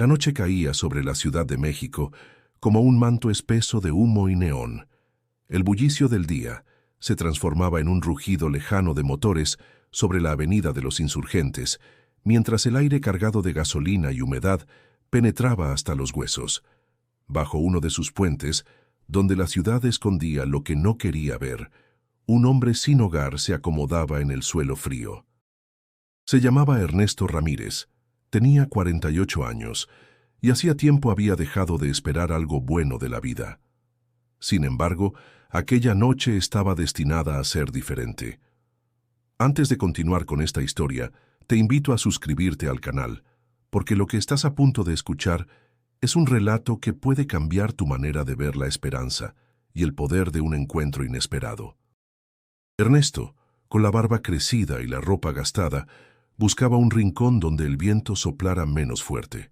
La noche caía sobre la Ciudad de México como un manto espeso de humo y neón. El bullicio del día se transformaba en un rugido lejano de motores sobre la avenida de los Insurgentes, mientras el aire cargado de gasolina y humedad penetraba hasta los huesos. Bajo uno de sus puentes, donde la ciudad escondía lo que no quería ver, un hombre sin hogar se acomodaba en el suelo frío. Se llamaba Ernesto Ramírez, tenía 48 años, y hacía tiempo había dejado de esperar algo bueno de la vida. Sin embargo, aquella noche estaba destinada a ser diferente. Antes de continuar con esta historia, te invito a suscribirte al canal, porque lo que estás a punto de escuchar es un relato que puede cambiar tu manera de ver la esperanza y el poder de un encuentro inesperado. Ernesto, con la barba crecida y la ropa gastada, buscaba un rincón donde el viento soplara menos fuerte.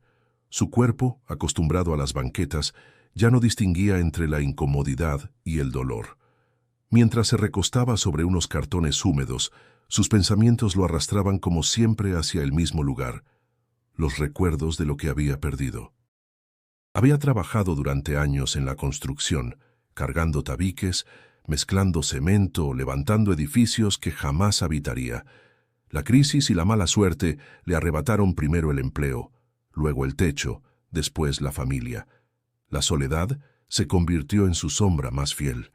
Su cuerpo, acostumbrado a las banquetas, ya no distinguía entre la incomodidad y el dolor. Mientras se recostaba sobre unos cartones húmedos, sus pensamientos lo arrastraban como siempre hacia el mismo lugar, los recuerdos de lo que había perdido. Había trabajado durante años en la construcción, cargando tabiques, mezclando cemento, levantando edificios que jamás habitaría. La crisis y la mala suerte le arrebataron primero el empleo, luego el techo, después la familia. La soledad se convirtió en su sombra más fiel.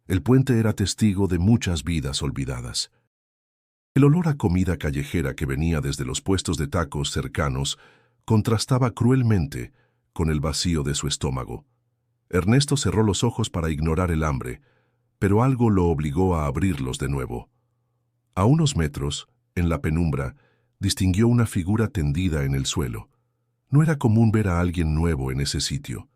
El puente era testigo de muchas vidas olvidadas. El olor a comida callejera que venía desde los puestos de tacos cercanos contrastaba cruelmente con el vacío de su estómago. Ernesto cerró los ojos para ignorar el hambre, pero algo lo obligó a abrirlos de nuevo. A unos metros, en la penumbra, distinguió una figura tendida en el suelo. No era común ver a alguien nuevo en ese sitio.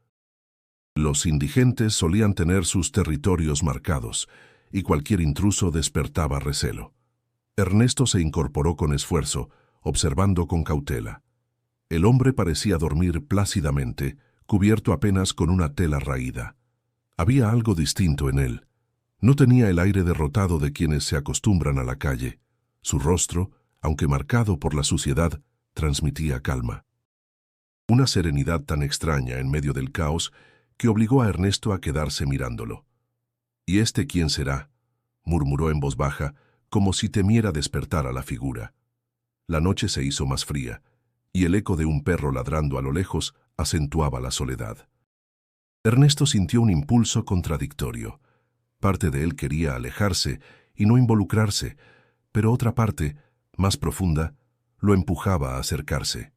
Los indigentes solían tener sus territorios marcados, y cualquier intruso despertaba recelo. Ernesto se incorporó con esfuerzo, observando con cautela. El hombre parecía dormir plácidamente, cubierto apenas con una tela raída. Había algo distinto en él. No tenía el aire derrotado de quienes se acostumbran a la calle. Su rostro, aunque marcado por la suciedad, transmitía calma. Una serenidad tan extraña en medio del caos que obligó a Ernesto a quedarse mirándolo. «¿Y este quién será?», murmuró en voz baja, como si temiera despertar a la figura. La noche se hizo más fría, y el eco de un perro ladrando a lo lejos acentuaba la soledad. Ernesto sintió un impulso contradictorio. Parte de él quería alejarse y no involucrarse, pero otra parte, más profunda, lo empujaba a acercarse.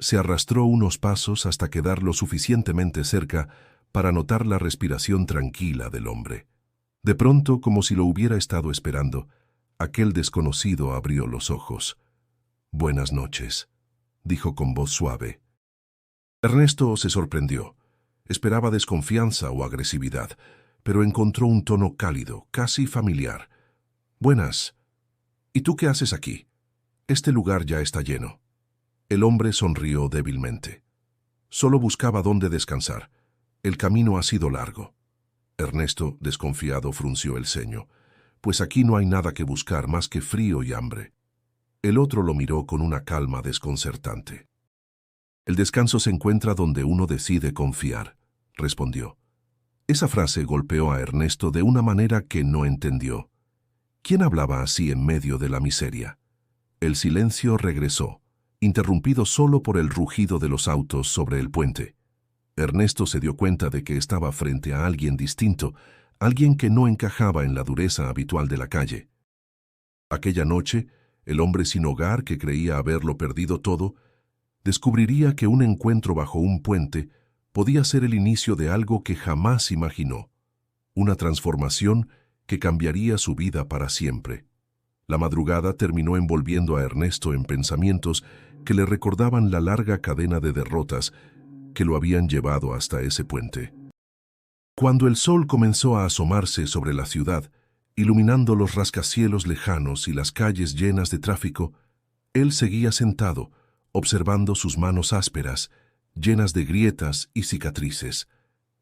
Se arrastró unos pasos hasta quedar lo suficientemente cerca para notar la respiración tranquila del hombre. De pronto, como si lo hubiera estado esperando, aquel desconocido abrió los ojos. «Buenas noches», dijo con voz suave. Ernesto se sorprendió. Esperaba desconfianza o agresividad, pero encontró un tono cálido, casi familiar. «Buenas. ¿Y tú qué haces aquí? Este lugar ya está lleno». El hombre sonrió débilmente. «Solo buscaba dónde descansar. El camino ha sido largo». Ernesto, desconfiado, frunció el ceño. «Pues aquí no hay nada que buscar más que frío y hambre». El otro lo miró con una calma desconcertante. «El descanso se encuentra donde uno decide confiar», respondió. Esa frase golpeó a Ernesto de una manera que no entendió. ¿Quién hablaba así en medio de la miseria? El silencio regresó, interrumpido solo por el rugido de los autos sobre el puente. Ernesto se dio cuenta de que estaba frente a alguien distinto, alguien que no encajaba en la dureza habitual de la calle. Aquella noche, el hombre sin hogar que creía haberlo perdido todo, descubriría que un encuentro bajo un puente podía ser el inicio de algo que jamás imaginó, una transformación que cambiaría su vida para siempre. La madrugada terminó envolviendo a Ernesto en pensamientos que le recordaban la larga cadena de derrotas que lo habían llevado hasta ese puente. Cuando el sol comenzó a asomarse sobre la ciudad, iluminando los rascacielos lejanos y las calles llenas de tráfico, él seguía sentado, observando sus manos ásperas, llenas de grietas y cicatrices.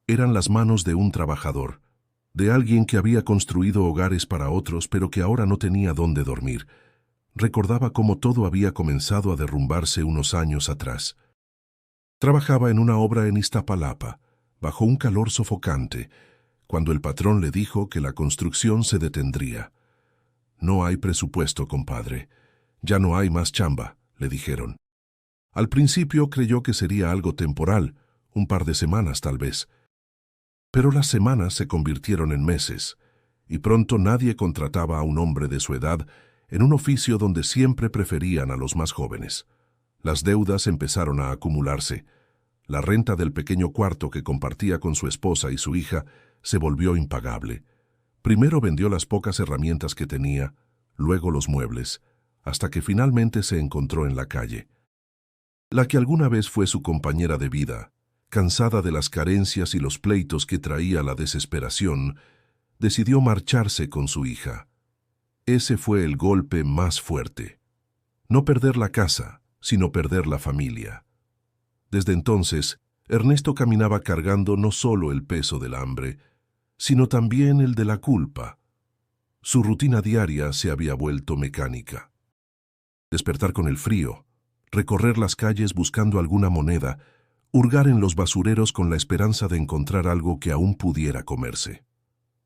Eran las manos de un trabajador, de alguien que había construido hogares para otros pero que ahora no tenía dónde dormir. Recordaba cómo todo había comenzado a derrumbarse unos años atrás. Trabajaba en una obra en Iztapalapa, bajo un calor sofocante, cuando el patrón le dijo que la construcción se detendría. «No hay presupuesto, compadre. Ya no hay más chamba», le dijeron. Al principio creyó que sería algo temporal, un par de semanas tal vez. Pero las semanas se convirtieron en meses, y pronto nadie contrataba a un hombre de su edad en un oficio donde siempre preferían a los más jóvenes. Las deudas empezaron a acumularse. La renta del pequeño cuarto que compartía con su esposa y su hija se volvió impagable. Primero vendió las pocas herramientas que tenía, luego los muebles, hasta que finalmente se encontró en la calle. La que alguna vez fue su compañera de vida, cansada de las carencias y los pleitos que traía la desesperación, decidió marcharse con su hija. Ese fue el golpe más fuerte. No perder la casa, sino perder la familia. Desde entonces, Ernesto caminaba cargando no solo el peso del hambre, sino también el de la culpa. Su rutina diaria se había vuelto mecánica. Despertar con el frío, recorrer las calles buscando alguna moneda, hurgar en los basureros con la esperanza de encontrar algo que aún pudiera comerse.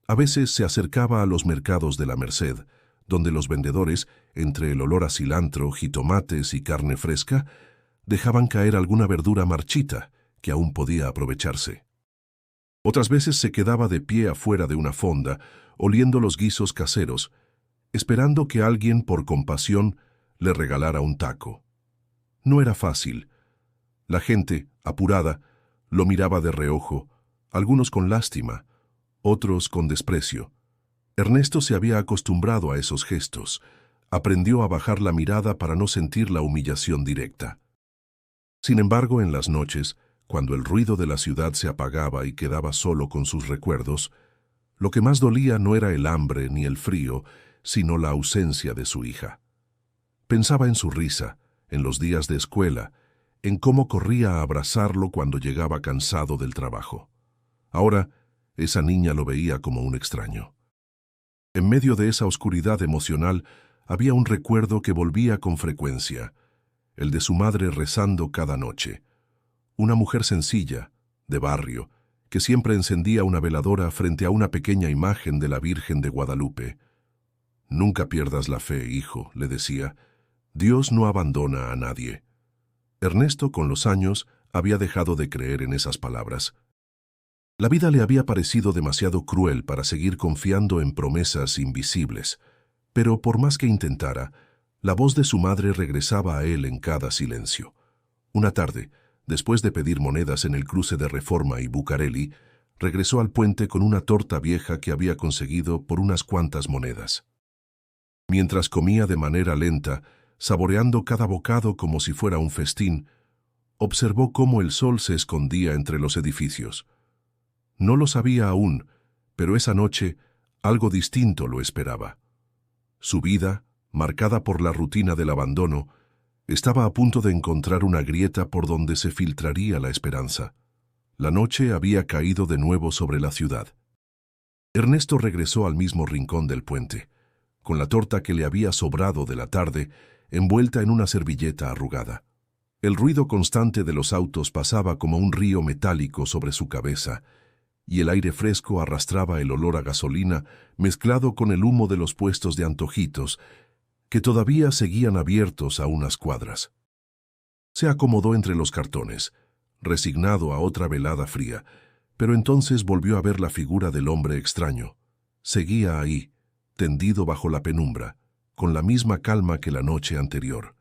A veces se acercaba a los mercados de la Merced, donde los vendedores, entre el olor a cilantro, jitomates y carne fresca, dejaban caer alguna verdura marchita que aún podía aprovecharse. Otras veces se quedaba de pie afuera de una fonda, oliendo los guisos caseros, esperando que alguien, por compasión, le regalara un taco. No era fácil. La gente, apurada, lo miraba de reojo, algunos con lástima, otros con desprecio. Ernesto se había acostumbrado a esos gestos, aprendió a bajar la mirada para no sentir la humillación directa. Sin embargo, en las noches, cuando el ruido de la ciudad se apagaba y quedaba solo con sus recuerdos, lo que más dolía no era el hambre ni el frío, sino la ausencia de su hija. Pensaba en su risa, en los días de escuela, en cómo corría a abrazarlo cuando llegaba cansado del trabajo. Ahora, esa niña lo veía como un extraño. En medio de esa oscuridad emocional había un recuerdo que volvía con frecuencia, el de su madre rezando cada noche. Una mujer sencilla, de barrio, que siempre encendía una veladora frente a una pequeña imagen de la Virgen de Guadalupe. «Nunca pierdas la fe, hijo», le decía. «Dios no abandona a nadie». Ernesto, con los años, había dejado de creer en esas palabras. La vida le había parecido demasiado cruel para seguir confiando en promesas invisibles, pero por más que intentara, la voz de su madre regresaba a él en cada silencio. Una tarde, después de pedir monedas en el cruce de Reforma y Bucareli, regresó al puente con una torta vieja que había conseguido por unas cuantas monedas. Mientras comía de manera lenta, saboreando cada bocado como si fuera un festín, observó cómo el sol se escondía entre los edificios. No lo sabía aún, pero esa noche algo distinto lo esperaba. Su vida, marcada por la rutina del abandono, estaba a punto de encontrar una grieta por donde se filtraría la esperanza. La noche había caído de nuevo sobre la ciudad. Ernesto regresó al mismo rincón del puente, con la torta que le había sobrado de la tarde, envuelta en una servilleta arrugada. El ruido constante de los autos pasaba como un río metálico sobre su cabeza, y el aire fresco arrastraba el olor a gasolina mezclado con el humo de los puestos de antojitos, que todavía seguían abiertos a unas cuadras. Se acomodó entre los cartones, resignado a otra velada fría, pero entonces volvió a ver la figura del hombre extraño. Seguía ahí, tendido bajo la penumbra, con la misma calma que la noche anterior.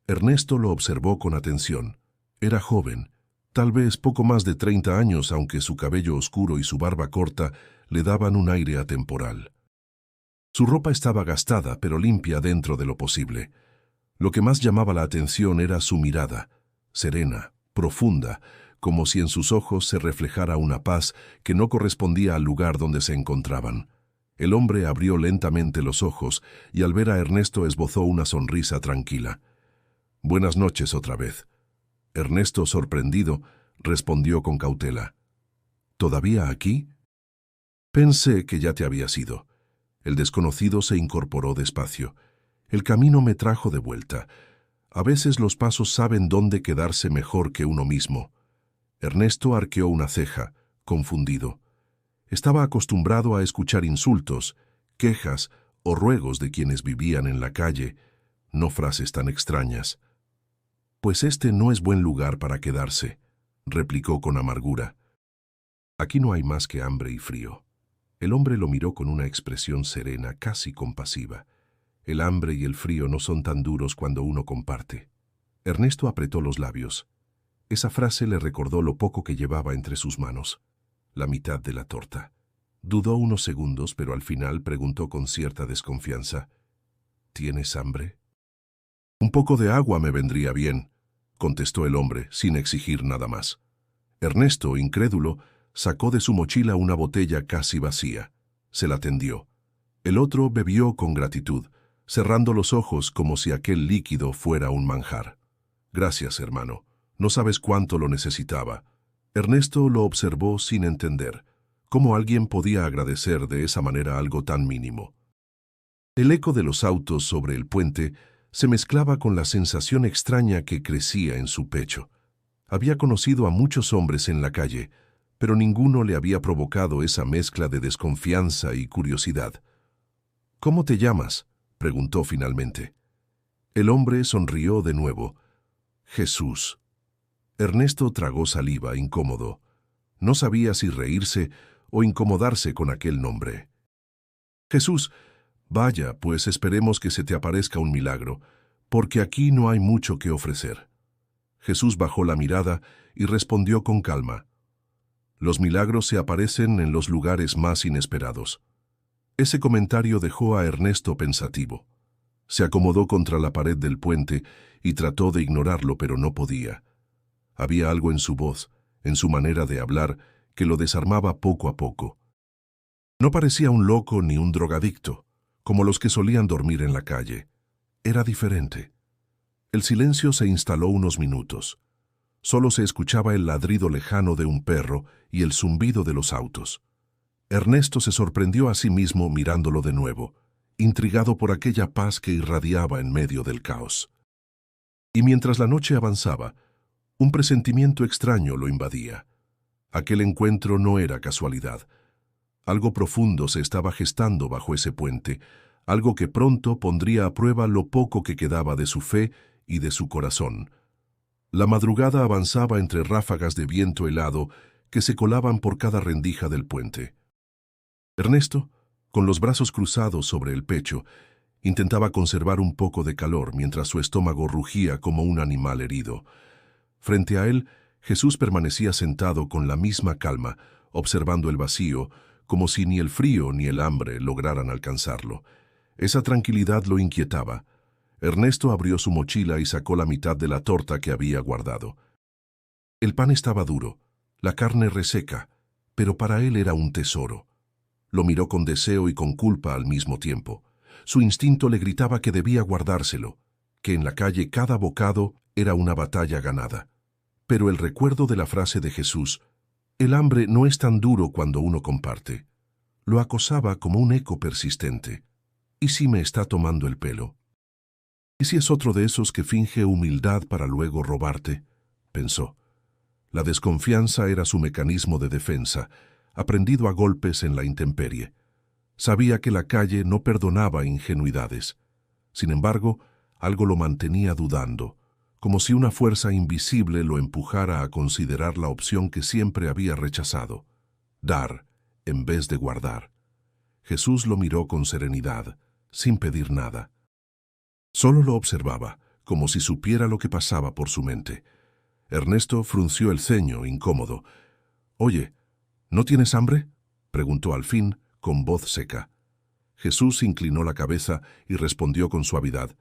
Ernesto lo observó con atención. Era joven, tal vez poco más de 30 años, aunque su cabello oscuro y su barba corta le daban un aire atemporal. Su ropa estaba gastada, pero limpia dentro de lo posible. Lo que más llamaba la atención era su mirada, serena, profunda, como si en sus ojos se reflejara una paz que no correspondía al lugar donde se encontraban. El hombre abrió lentamente los ojos y al ver a Ernesto esbozó una sonrisa tranquila. «Buenas noches otra vez». Ernesto, sorprendido, respondió con cautela. «¿Todavía aquí?» «Pensé que ya te habías ido». El desconocido se incorporó despacio. «El camino me trajo de vuelta. A veces los pasos saben dónde quedarse mejor que uno mismo». Ernesto arqueó una ceja, confundido. Estaba acostumbrado a escuchar insultos, quejas o ruegos de quienes vivían en la calle, no frases tan extrañas. «Pues este no es buen lugar para quedarse», replicó con amargura. «Aquí no hay más que hambre y frío». El hombre lo miró con una expresión serena, casi compasiva. El hambre y el frío no son tan duros cuando uno comparte. Ernesto apretó los labios. Esa frase le recordó lo poco que llevaba entre sus manos, la mitad de la torta. Dudó unos segundos, pero al final preguntó con cierta desconfianza: «¿Tienes hambre?» «Un poco de agua me vendría bien», contestó el hombre, sin exigir nada más. Ernesto, incrédulo, sacó de su mochila una botella casi vacía. Se la tendió. El otro bebió con gratitud, cerrando los ojos como si aquel líquido fuera un manjar. «Gracias, hermano. No sabes cuánto lo necesitaba». Ernesto lo observó sin entender. ¿Cómo alguien podía agradecer de esa manera algo tan mínimo? El eco de los autos sobre el puente se mezclaba con la sensación extraña que crecía en su pecho. Había conocido a muchos hombres en la calle, pero ninguno le había provocado esa mezcla de desconfianza y curiosidad. «¿Cómo te llamas?», preguntó finalmente. El hombre sonrió de nuevo. «Jesús». Ernesto tragó saliva, incómodo. No sabía si reírse o incomodarse con aquel nombre. «Jesús, vaya, pues esperemos que se te aparezca un milagro, porque aquí no hay mucho que ofrecer». Jesús bajó la mirada y respondió con calma: «Los milagros se aparecen en los lugares más inesperados». Ese comentario dejó a Ernesto pensativo. Se acomodó contra la pared del puente y trató de ignorarlo, pero no podía. Había algo en su voz, en su manera de hablar, que lo desarmaba poco a poco. No parecía un loco ni un drogadicto, como los que solían dormir en la calle. Era diferente. El silencio se instaló unos minutos. Solo se escuchaba el ladrido lejano de un perro y el zumbido de los autos. Ernesto se sorprendió a sí mismo mirándolo de nuevo, intrigado por aquella paz que irradiaba en medio del caos. Y mientras la noche avanzaba, un presentimiento extraño lo invadía. Aquel encuentro no era casualidad. Algo profundo se estaba gestando bajo ese puente, algo que pronto pondría a prueba lo poco que quedaba de su fe y de su corazón. La madrugada avanzaba entre ráfagas de viento helado que se colaban por cada rendija del puente. Ernesto, con los brazos cruzados sobre el pecho, intentaba conservar un poco de calor mientras su estómago rugía como un animal herido. Frente a él, Jesús permanecía sentado con la misma calma, observando el vacío, como si ni el frío ni el hambre lograran alcanzarlo. Esa tranquilidad lo inquietaba. Ernesto abrió su mochila y sacó la mitad de la torta que había guardado. El pan estaba duro, la carne reseca, pero para él era un tesoro. Lo miró con deseo y con culpa al mismo tiempo. Su instinto le gritaba que debía guardárselo, que en la calle cada bocado era una batalla ganada. Pero el recuerdo de la frase de Jesús, «El hambre no es tan duro cuando uno comparte», lo acosaba como un eco persistente. «¿Y si me está tomando el pelo? ¿Y si es otro de esos que finge humildad para luego robarte?», pensó. La desconfianza era su mecanismo de defensa, aprendido a golpes en la intemperie. Sabía que la calle no perdonaba ingenuidades. Sin embargo, algo lo mantenía dudando, como si una fuerza invisible lo empujara a considerar la opción que siempre había rechazado: dar en vez de guardar. Jesús lo miró con serenidad, sin pedir nada. Solo lo observaba, como si supiera lo que pasaba por su mente. Ernesto frunció el ceño, incómodo. «Oye, ¿no tienes hambre?», preguntó al fin, con voz seca. Jesús inclinó la cabeza y respondió con suavidad: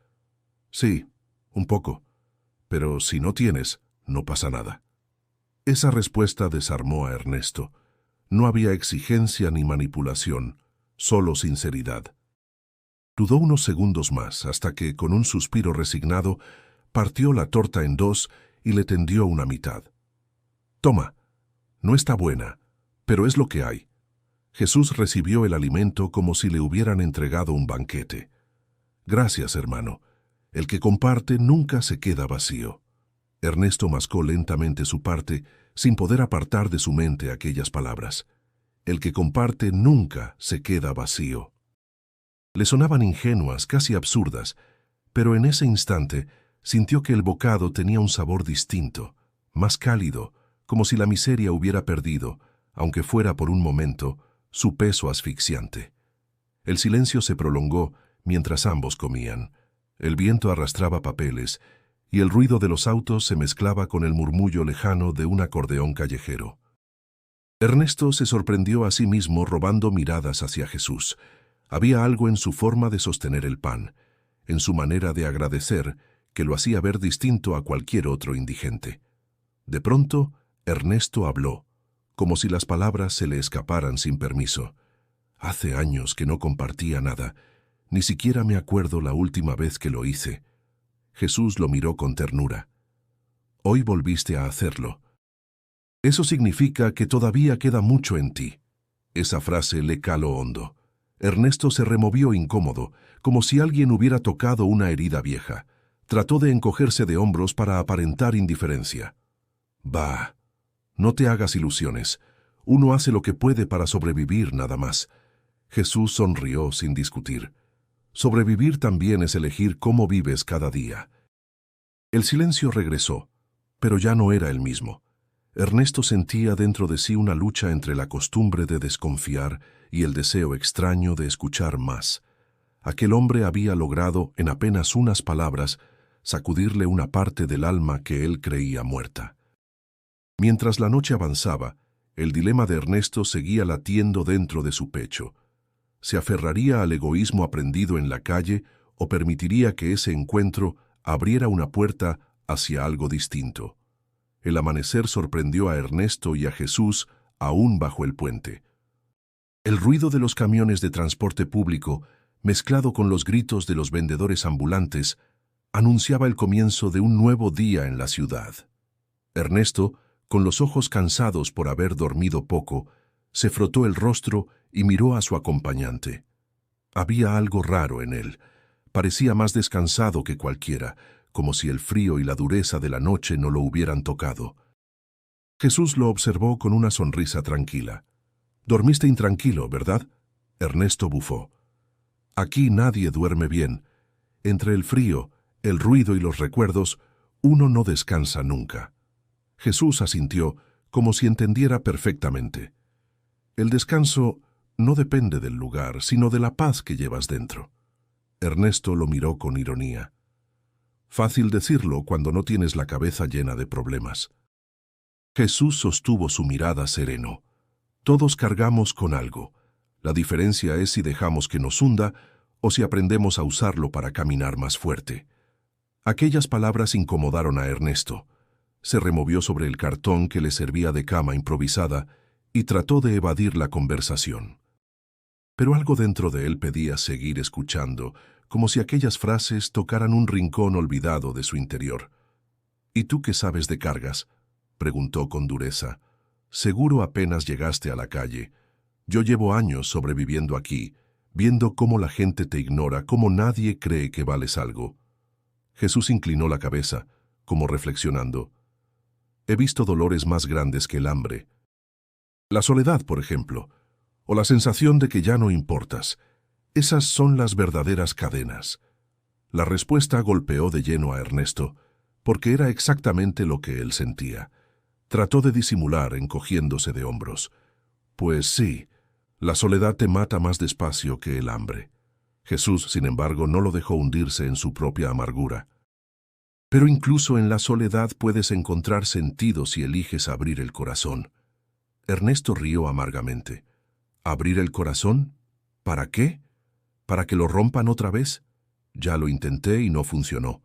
«Sí, un poco. Pero si no tienes, no pasa nada». Esa respuesta desarmó a Ernesto. No había exigencia ni manipulación, solo sinceridad. Dudó unos segundos más, hasta que, con un suspiro resignado, partió la torta en dos y le tendió una mitad. «Toma, no está buena, pero es lo que hay». Jesús recibió el alimento como si le hubieran entregado un banquete. «Gracias, hermano. El que comparte nunca se queda vacío». Ernesto mascó lentamente su parte, sin poder apartar de su mente aquellas palabras. El que comparte nunca se queda vacío. Le sonaban ingenuas, casi absurdas, pero en ese instante sintió que el bocado tenía un sabor distinto, más cálido, como si la miseria hubiera perdido, aunque fuera por un momento, su peso asfixiante. El silencio se prolongó mientras ambos comían. El viento arrastraba papeles y el ruido de los autos se mezclaba con el murmullo lejano de un acordeón callejero. Ernesto se sorprendió a sí mismo robando miradas hacia Jesús. Había algo en su forma de sostener el pan, en su manera de agradecer, que lo hacía ver distinto a cualquier otro indigente. De pronto, Ernesto habló, como si las palabras se le escaparan sin permiso. Hace años que no compartía nada, ni siquiera me acuerdo la última vez que lo hice. Jesús lo miró con ternura. Hoy volviste a hacerlo. Eso significa que todavía queda mucho en ti. Esa frase le caló hondo. Ernesto se removió incómodo, como si alguien hubiera tocado una herida vieja. Trató de encogerse de hombros para aparentar indiferencia. Bah, no te hagas ilusiones. Uno hace lo que puede para sobrevivir nada más. Jesús sonrió sin discutir. Sobrevivir también es elegir cómo vives cada día. El silencio regresó, pero ya no era el mismo. Ernesto sentía dentro de sí una lucha entre la costumbre de desconfiar y el deseo extraño de escuchar más. Aquel hombre había logrado, en apenas unas palabras, sacudirle una parte del alma que él creía muerta. Mientras la noche avanzaba, el dilema de Ernesto seguía latiendo dentro de su pecho. ¿Se aferraría al egoísmo aprendido en la calle o permitiría que ese encuentro abriera una puerta hacia algo distinto? El amanecer sorprendió a Ernesto y a Jesús aún bajo el puente. El ruido de los camiones de transporte público, mezclado con los gritos de los vendedores ambulantes, anunciaba el comienzo de un nuevo día en la ciudad. Ernesto, con los ojos cansados por haber dormido poco, se frotó el rostro y miró a su acompañante. Había algo raro en él. Parecía más descansado que cualquiera, como si el frío y la dureza de la noche no lo hubieran tocado. Jesús lo observó con una sonrisa tranquila. «Dormiste intranquilo, ¿verdad?», Ernesto bufó. «Aquí nadie duerme bien. Entre el frío, el ruido y los recuerdos, uno no descansa nunca». Jesús asintió, como si entendiera perfectamente. «El descanso no depende del lugar, sino de la paz que llevas dentro». Ernesto lo miró con ironía. «Fácil decirlo cuando no tienes la cabeza llena de problemas». Jesús sostuvo su mirada sereno. «Todos cargamos con algo. La diferencia es si dejamos que nos hunda o si aprendemos a usarlo para caminar más fuerte». Aquellas palabras incomodaron a Ernesto. Se removió sobre el cartón que le servía de cama improvisada y trató de evadir la conversación. Pero algo dentro de él pedía seguir escuchando, como si aquellas frases tocaran un rincón olvidado de su interior. «¿Y tú qué sabes de cargas?», preguntó con dureza. «Seguro apenas llegaste a la calle. Yo llevo años sobreviviendo aquí, viendo cómo la gente te ignora, cómo nadie cree que vales algo». Jesús inclinó la cabeza, como reflexionando. «He visto dolores más grandes que el hambre. La soledad, por ejemplo, o la sensación de que ya no importas. Esas son las verdaderas cadenas». La respuesta golpeó de lleno a Ernesto, porque era exactamente lo que él sentía. Trató de disimular, encogiéndose de hombros. «Pues sí, la soledad te mata más despacio que el hambre». Jesús, sin embargo, no lo dejó hundirse en su propia amargura. «Pero incluso en la soledad puedes encontrar sentido si eliges abrir el corazón». Ernesto rió amargamente. «¿Abrir el corazón? ¿Para qué? ¿Para que lo rompan otra vez? Ya lo intenté y no funcionó».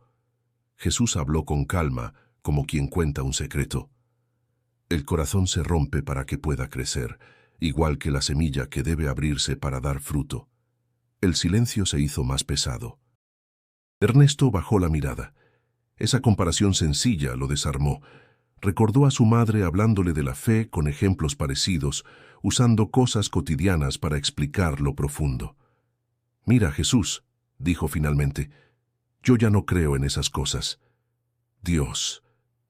Jesús habló con calma, como quien cuenta un secreto. «El corazón se rompe para que pueda crecer, igual que la semilla que debe abrirse para dar fruto». El silencio se hizo más pesado. Ernesto bajó la mirada. Esa comparación sencilla lo desarmó. Recordó a su madre hablándole de la fe con ejemplos parecidos, usando cosas cotidianas para explicar lo profundo. «Mira, Jesús», dijo finalmente, «yo ya no creo en esas cosas». «Dios,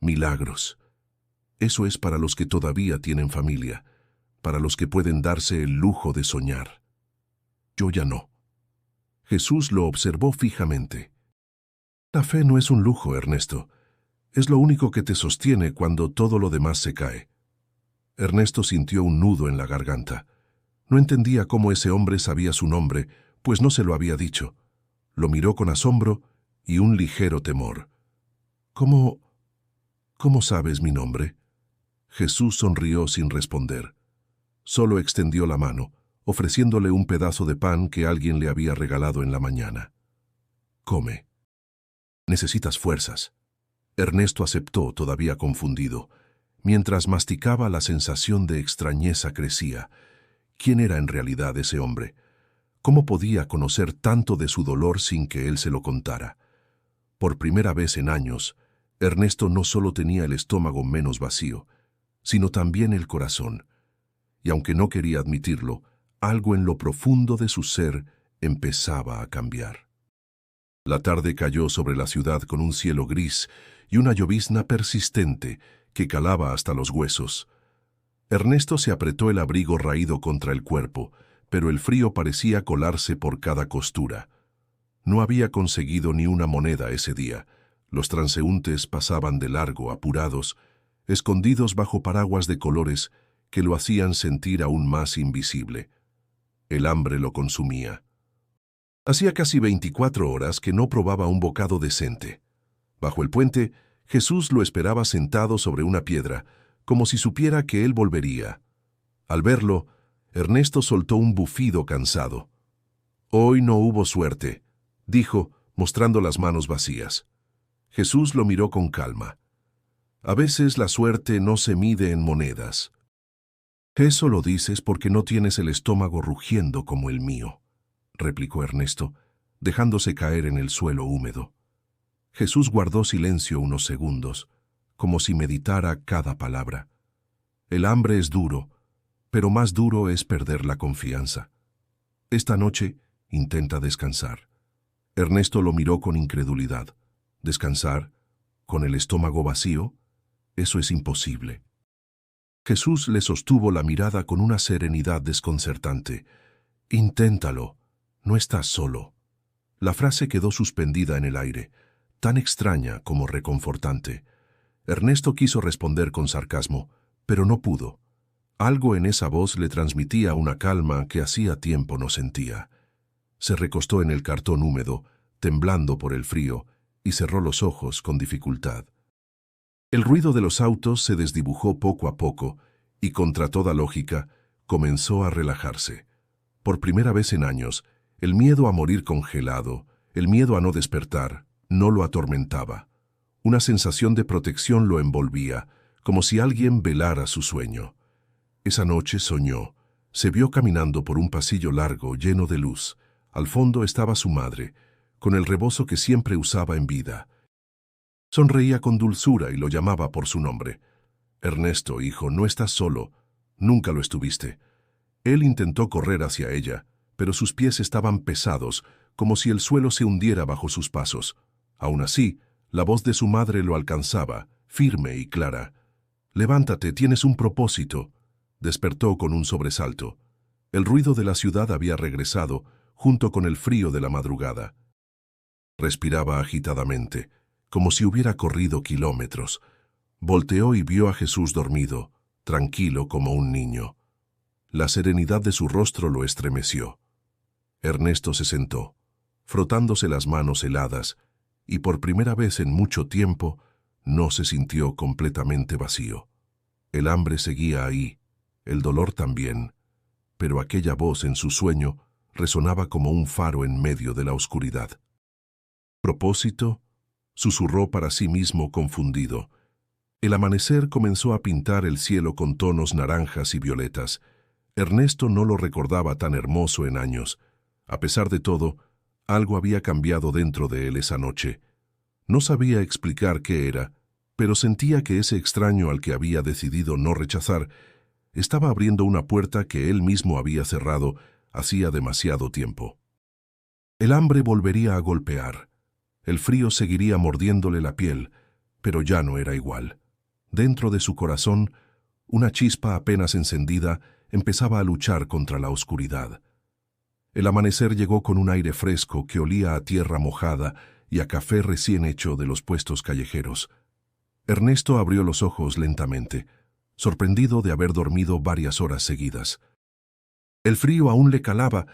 milagros. Eso es para los que todavía tienen familia, para los que pueden darse el lujo de soñar. Yo ya no. Jesús lo observó fijamente. La fe no es un lujo, Ernesto. Es lo único que te sostiene cuando todo lo demás se cae. Ernesto sintió un nudo en la garganta. No entendía cómo ese hombre sabía su nombre, pues no se lo había dicho. Lo miró con asombro y un ligero temor. ¿Cómo sabes mi nombre? Jesús sonrió sin responder. Solo extendió la mano, ofreciéndole un pedazo de pan que alguien le había regalado en la mañana. Come. Necesitas fuerzas. Ernesto aceptó, todavía confundido. Mientras masticaba, la sensación de extrañeza crecía. ¿Quién era en realidad ese hombre? ¿Cómo podía conocer tanto de su dolor sin que él se lo contara? Por primera vez en años, Ernesto no solo tenía el estómago menos vacío, sino también el corazón. Y aunque no quería admitirlo, algo en lo profundo de su ser empezaba a cambiar. La tarde cayó sobre la ciudad con un cielo gris y una llovizna persistente que calaba hasta los huesos. Ernesto se apretó el abrigo raído contra el cuerpo, pero el frío parecía colarse por cada costura. No había conseguido ni una moneda ese día. Los transeúntes pasaban de largo, apurados, escondidos bajo paraguas de colores que lo hacían sentir aún más invisible. El hambre lo consumía. Hacía casi 24 horas que no probaba un bocado decente. Bajo el puente, Jesús lo esperaba sentado sobre una piedra, como si supiera que él volvería. Al verlo, Ernesto soltó un bufido cansado. «Hoy no hubo suerte», dijo, mostrando las manos vacías. Jesús lo miró con calma. «A veces la suerte no se mide en monedas». «Eso lo dices porque no tienes el estómago rugiendo como el mío», replicó Ernesto, dejándose caer en el suelo húmedo. Jesús guardó silencio unos segundos, como si meditara cada palabra. El hambre es duro, pero más duro es perder la confianza. Esta noche intenta descansar. Ernesto lo miró con incredulidad. ¿Descansar? ¿Con el estómago vacío? Eso es imposible. Jesús le sostuvo la mirada con una serenidad desconcertante. «Inténtalo. No estás solo». La frase quedó suspendida en el aire, tan extraña como reconfortante. Ernesto quiso responder con sarcasmo, pero no pudo. Algo en esa voz le transmitía una calma que hacía tiempo no sentía. Se recostó en el cartón húmedo, temblando por el frío, y cerró los ojos con dificultad. El ruido de los autos se desdibujó poco a poco, y contra toda lógica, comenzó a relajarse. Por primera vez en años, el miedo a morir congelado, el miedo a no despertar, no lo atormentaba. Una sensación de protección lo envolvía, como si alguien velara su sueño. Esa noche soñó. Se vio caminando por un pasillo largo lleno de luz. Al fondo estaba su madre, con el rebozo que siempre usaba en vida. Sonreía con dulzura y lo llamaba por su nombre. «Ernesto, hijo, no estás solo. Nunca lo estuviste». Él intentó correr hacia ella, pero sus pies estaban pesados, como si el suelo se hundiera bajo sus pasos. Aún así, la voz de su madre lo alcanzaba, firme y clara. «Levántate, tienes un propósito». Despertó con un sobresalto. El ruido de la ciudad había regresado, junto con el frío de la madrugada. Respiraba agitadamente, como si hubiera corrido kilómetros. Volteó y vio a Jesús dormido, tranquilo como un niño. La serenidad de su rostro lo estremeció. Ernesto se sentó, frotándose las manos heladas, y por primera vez en mucho tiempo no se sintió completamente vacío. El hambre seguía ahí, el dolor también, pero aquella voz en su sueño resonaba como un faro en medio de la oscuridad. «¿Propósito?», susurró para sí mismo confundido. El amanecer comenzó a pintar el cielo con tonos naranjas y violetas. Ernesto no lo recordaba tan hermoso en años. A pesar de todo, algo había cambiado dentro de él esa noche. No sabía explicar qué era, pero sentía que ese extraño al que había decidido no rechazar estaba abriendo una puerta que él mismo había cerrado hacía demasiado tiempo. El hambre volvería a golpear. El frío seguiría mordiéndole la piel, pero ya no era igual. Dentro de su corazón, una chispa apenas encendida empezaba a luchar contra la oscuridad. El amanecer llegó con un aire fresco que olía a tierra mojada y a café recién hecho de los puestos callejeros. Ernesto abrió los ojos lentamente, sorprendido de haber dormido varias horas seguidas. El frío aún le calaba,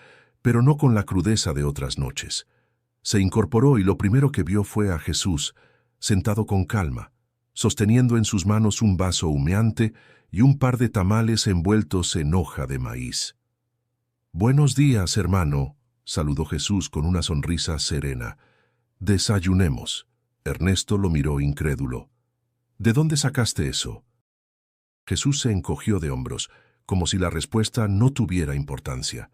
pero no con la crudeza de otras noches. Se incorporó y lo primero que vio fue a Jesús, sentado con calma, sosteniendo en sus manos un vaso humeante y un par de tamales envueltos en hoja de maíz. «Buenos días, hermano», saludó Jesús con una sonrisa serena. «Desayunemos». Ernesto lo miró incrédulo. «¿De dónde sacaste eso?» Jesús se encogió de hombros, como si la respuesta no tuviera importancia.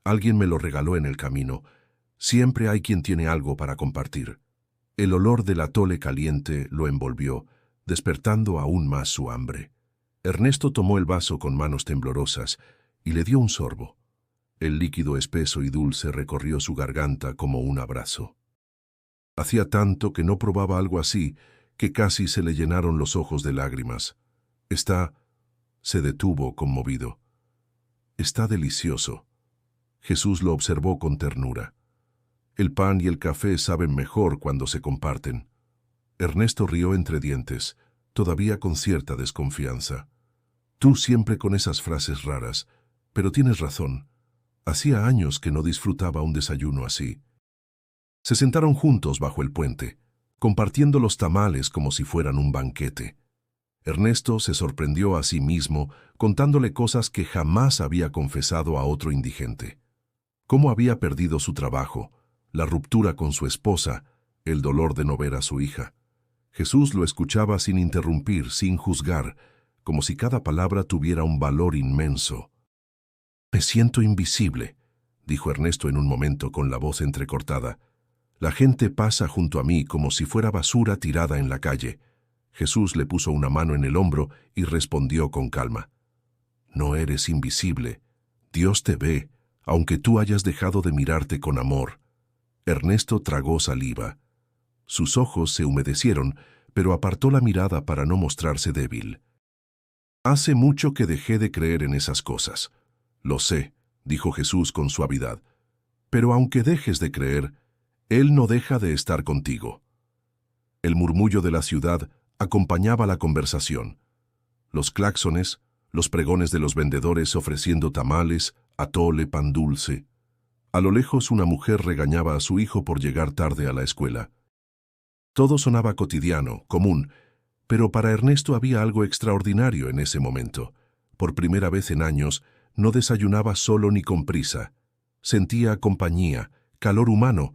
«Alguien me lo regaló en el camino. Siempre hay quien tiene algo para compartir». El olor del atole caliente lo envolvió, despertando aún más su hambre. Ernesto tomó el vaso con manos temblorosas y le dio un sorbo. El líquido espeso y dulce recorrió su garganta como un abrazo. Hacía tanto que no probaba algo así que casi se le llenaron los ojos de lágrimas. Se detuvo conmovido. «Está delicioso». Jesús lo observó con ternura. «El pan y el café saben mejor cuando se comparten». Ernesto rió entre dientes, todavía con cierta desconfianza. «Tú siempre con esas frases raras, pero tienes razón. Hacía años que no disfrutaba un desayuno así». Se sentaron juntos bajo el puente, compartiendo los tamales como si fueran un banquete. Ernesto se sorprendió a sí mismo contándole cosas que jamás había confesado a otro indigente. Cómo había perdido su trabajo, la ruptura con su esposa, el dolor de no ver a su hija. Jesús lo escuchaba sin interrumpir, sin juzgar, como si cada palabra tuviera un valor inmenso. «Me siento invisible», dijo Ernesto en un momento con la voz entrecortada. «La gente pasa junto a mí como si fuera basura tirada en la calle». Jesús le puso una mano en el hombro y respondió con calma. «No eres invisible. Dios te ve, aunque tú hayas dejado de mirarte con amor». Ernesto tragó saliva. Sus ojos se humedecieron, pero apartó la mirada para no mostrarse débil. «Hace mucho que dejé de creer en esas cosas». «Lo sé», dijo Jesús con suavidad. «Pero aunque dejes de creer, Él no deja de estar contigo». El murmullo de la ciudad acompañaba la conversación. Los claxones, los pregones de los vendedores ofreciendo tamales, atole, pan dulce. A lo lejos una mujer regañaba a su hijo por llegar tarde a la escuela. Todo sonaba cotidiano, común, pero para Ernesto había algo extraordinario en ese momento. Por primera vez en años, no desayunaba solo ni con prisa. Sentía compañía, calor humano,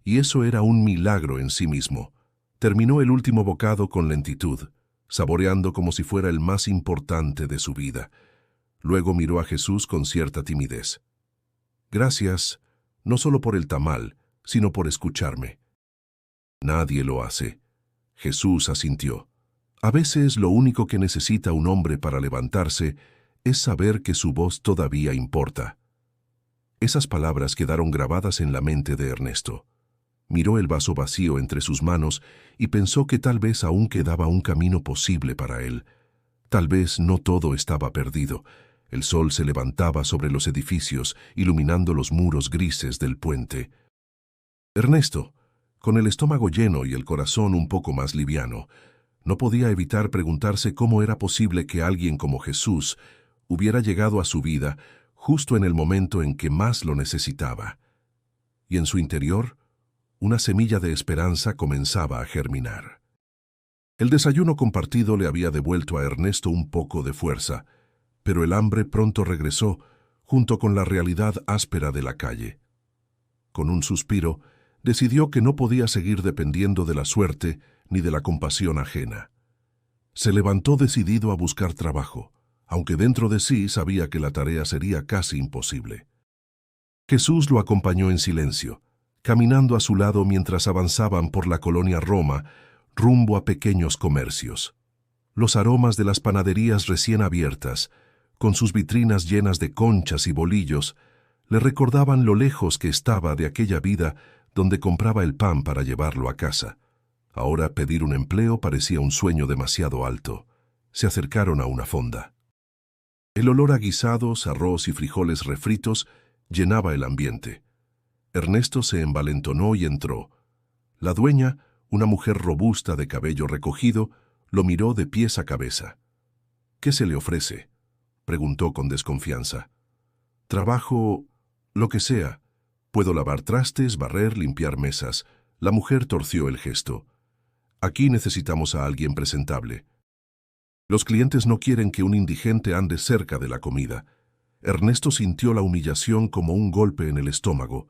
y eso era un milagro en sí mismo. Terminó el último bocado con lentitud, saboreando como si fuera el más importante de su vida. Luego miró a Jesús con cierta timidez. «Gracias, no solo por el tamal, sino por escucharme». «Nadie lo hace». Jesús asintió. «A veces lo único que necesita un hombre para levantarse es saber que su voz todavía importa». Esas palabras quedaron grabadas en la mente de Ernesto. Miró el vaso vacío entre sus manos y pensó que tal vez aún quedaba un camino posible para él. Tal vez no todo estaba perdido. El sol se levantaba sobre los edificios, iluminando los muros grises del puente. Ernesto, con el estómago lleno y el corazón un poco más liviano, no podía evitar preguntarse cómo era posible que alguien como Jesús hubiera llegado a su vida justo en el momento en que más lo necesitaba. Y en su interior, una semilla de esperanza comenzaba a germinar. El desayuno compartido le había devuelto a Ernesto un poco de fuerza, pero el hambre pronto regresó, junto con la realidad áspera de la calle. Con un suspiro, decidió que no podía seguir dependiendo de la suerte ni de la compasión ajena. Se levantó decidido a buscar trabajo, aunque dentro de sí sabía que la tarea sería casi imposible. Jesús lo acompañó en silencio, caminando a su lado mientras avanzaban por la colonia Roma, rumbo a pequeños comercios. Los aromas de las panaderías recién abiertas, con sus vitrinas llenas de conchas y bolillos, le recordaban lo lejos que estaba de aquella vida donde compraba el pan para llevarlo a casa. Ahora pedir un empleo parecía un sueño demasiado alto. Se acercaron a una fonda. El olor a guisados, arroz y frijoles refritos llenaba el ambiente. Ernesto se envalentonó y entró. La dueña, una mujer robusta de cabello recogido, lo miró de pies a cabeza. «¿Qué se le ofrece?», preguntó con desconfianza. «Trabajo, lo que sea. Puedo lavar trastes, barrer, limpiar mesas». La mujer torció el gesto. «Aquí necesitamos a alguien presentable. Los clientes no quieren que un indigente ande cerca de la comida». Ernesto sintió la humillación como un golpe en el estómago.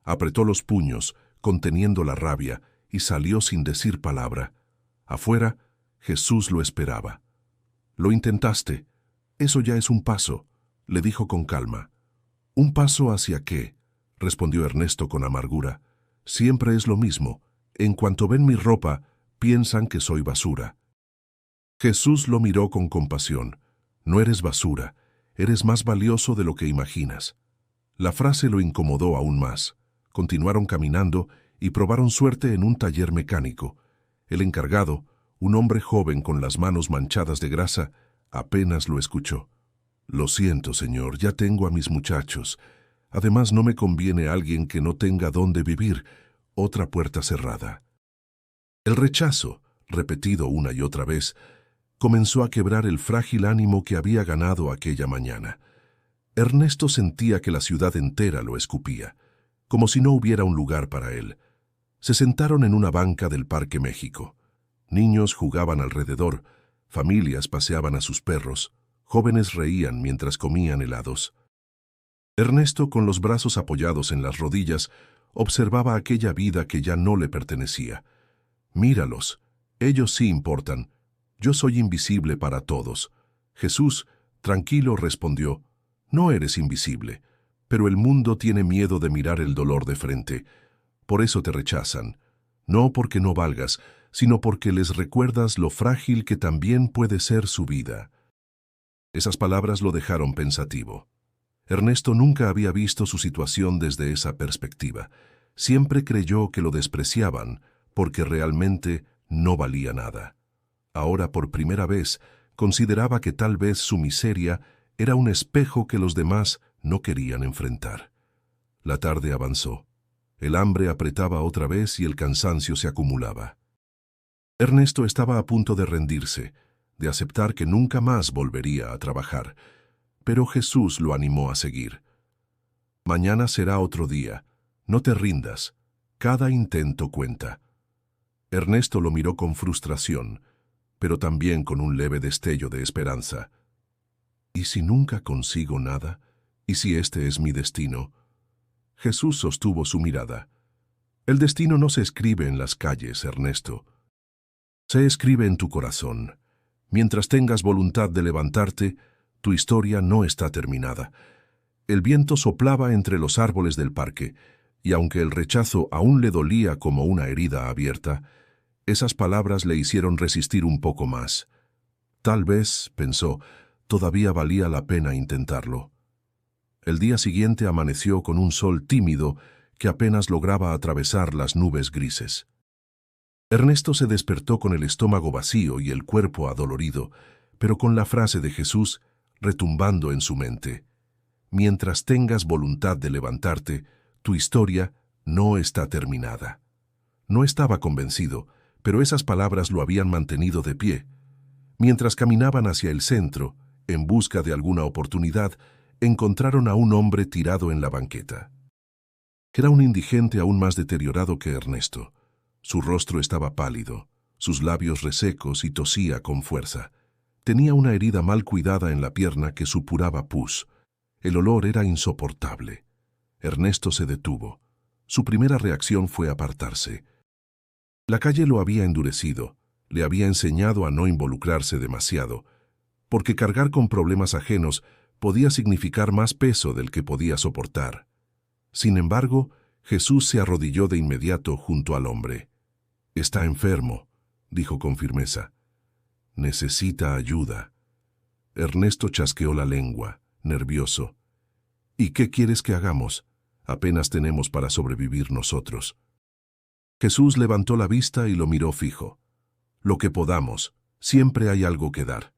Apretó los puños, conteniendo la rabia, y salió sin decir palabra. Afuera, Jesús lo esperaba. «Lo intentaste. Eso ya es un paso», le dijo con calma. «¿Un paso hacia qué?», respondió Ernesto con amargura. «Siempre es lo mismo. En cuanto ven mi ropa, piensan que soy basura». Jesús lo miró con compasión. «No eres basura. Eres más valioso de lo que imaginas». La frase lo incomodó aún más. Continuaron caminando y probaron suerte en un taller mecánico. El encargado, un hombre joven con las manos manchadas de grasa, apenas lo escuchó. «Lo siento, señor, ya tengo a mis muchachos. Además, no me conviene alguien que no tenga dónde vivir». Otra puerta cerrada. El rechazo, repetido una y otra vez, comenzó a quebrar el frágil ánimo que había ganado aquella mañana. Ernesto sentía que la ciudad entera lo escupía, como si no hubiera un lugar para él. Se sentaron en una banca del Parque México. Niños jugaban alrededor, familias paseaban a sus perros, jóvenes reían mientras comían helados. Ernesto, con los brazos apoyados en las rodillas, observaba aquella vida que ya no le pertenecía. «Míralos, ellos sí importan. Yo soy invisible para todos». Jesús, tranquilo, respondió: «No eres invisible, pero el mundo tiene miedo de mirar el dolor de frente. Por eso te rechazan. No porque no valgas, sino porque les recuerdas lo frágil que también puede ser su vida». Esas palabras lo dejaron pensativo. Ernesto nunca había visto su situación desde esa perspectiva. Siempre creyó que lo despreciaban porque realmente no valía nada. Ahora, por primera vez, consideraba que tal vez su miseria era un espejo que los demás no querían enfrentar. La tarde avanzó. El hambre apretaba otra vez y el cansancio se acumulaba. Ernesto estaba a punto de rendirse, de aceptar que nunca más volvería a trabajar. Pero Jesús lo animó a seguir. «Mañana será otro día. No te rindas. Cada intento cuenta». Ernesto lo miró con frustración, pero también con un leve destello de esperanza. «¿Y si nunca consigo nada? ¿Y si este es mi destino?». Jesús sostuvo su mirada. «El destino no se escribe en las calles, Ernesto. Se escribe en tu corazón. Mientras tengas voluntad de levantarte, tu historia no está terminada». El viento soplaba entre los árboles del parque, y aunque el rechazo aún le dolía como una herida abierta, esas palabras le hicieron resistir un poco más. Tal vez, pensó, todavía valía la pena intentarlo. El día siguiente amaneció con un sol tímido que apenas lograba atravesar las nubes grises. Ernesto se despertó con el estómago vacío y el cuerpo adolorido, pero con la frase de Jesús retumbando en su mente: «Mientras tengas voluntad de levantarte, tu historia no está terminada». No estaba convencido, pero esas palabras lo habían mantenido de pie. Mientras caminaban hacia el centro, en busca de alguna oportunidad, encontraron a un hombre tirado en la banqueta. Era un indigente aún más deteriorado que Ernesto. Su rostro estaba pálido, sus labios resecos y tosía con fuerza. Tenía una herida mal cuidada en la pierna que supuraba pus. El olor era insoportable. Ernesto se detuvo. Su primera reacción fue apartarse. La calle lo había endurecido, le había enseñado a no involucrarse demasiado, porque cargar con problemas ajenos podía significar más peso del que podía soportar. Sin embargo, Jesús se arrodilló de inmediato junto al hombre. «Está enfermo», dijo con firmeza. «Necesita ayuda». Ernesto chasqueó la lengua, nervioso. «¿Y qué quieres que hagamos? Apenas tenemos para sobrevivir nosotros». Jesús levantó la vista y lo miró fijo. Lo que podamos, siempre hay algo que dar.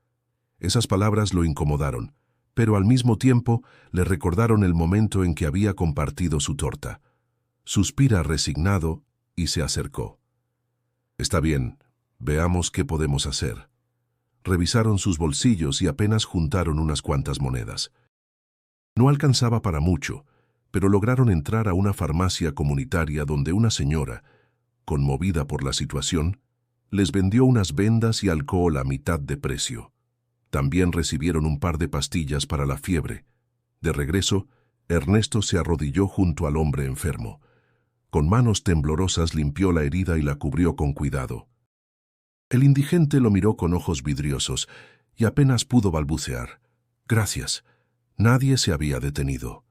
Esas palabras lo incomodaron, pero al mismo tiempo le recordaron el momento en que había compartido su torta. Suspira resignado y se acercó. Está bien, veamos qué podemos hacer. Revisaron sus bolsillos y apenas juntaron unas cuantas monedas. No alcanzaba para mucho, pero lograron entrar a una farmacia comunitaria donde una señora, conmovida por la situación, les vendió unas vendas y alcohol a mitad de precio. También recibieron un par de pastillas para la fiebre. De regreso, Ernesto se arrodilló junto al hombre enfermo. Con manos temblorosas limpió la herida y la cubrió con cuidado. El indigente lo miró con ojos vidriosos y apenas pudo balbucear. «Gracias». Nadie se había detenido.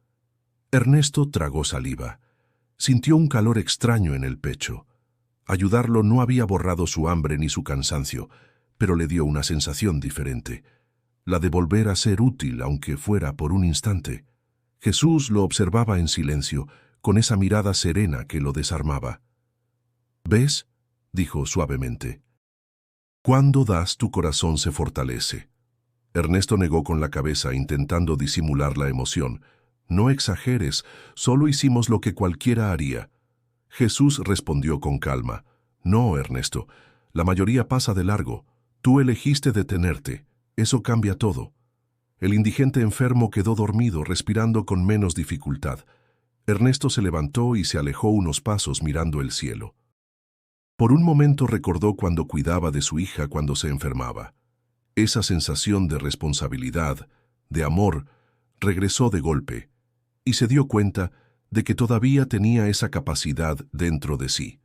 Ernesto tragó saliva. Sintió un calor extraño en el pecho. Ayudarlo no había borrado su hambre ni su cansancio, pero le dio una sensación diferente, la de volver a ser útil, aunque fuera por un instante. Jesús lo observaba en silencio, con esa mirada serena que lo desarmaba. «¿Ves?», dijo suavemente. «Cuando das, tu corazón se fortalece». Ernesto negó con la cabeza, intentando disimular la emoción. «No exageres, solo hicimos lo que cualquiera haría». Jesús respondió con calma. «No, Ernesto, la mayoría pasa de largo. Tú elegiste detenerte. Eso cambia todo». El indigente enfermo quedó dormido, respirando con menos dificultad. Ernesto se levantó y se alejó unos pasos mirando el cielo. Por un momento recordó cuando cuidaba de su hija cuando se enfermaba. Esa sensación de responsabilidad, de amor, regresó de golpe, y se dio cuenta de que todavía tenía esa capacidad dentro de sí.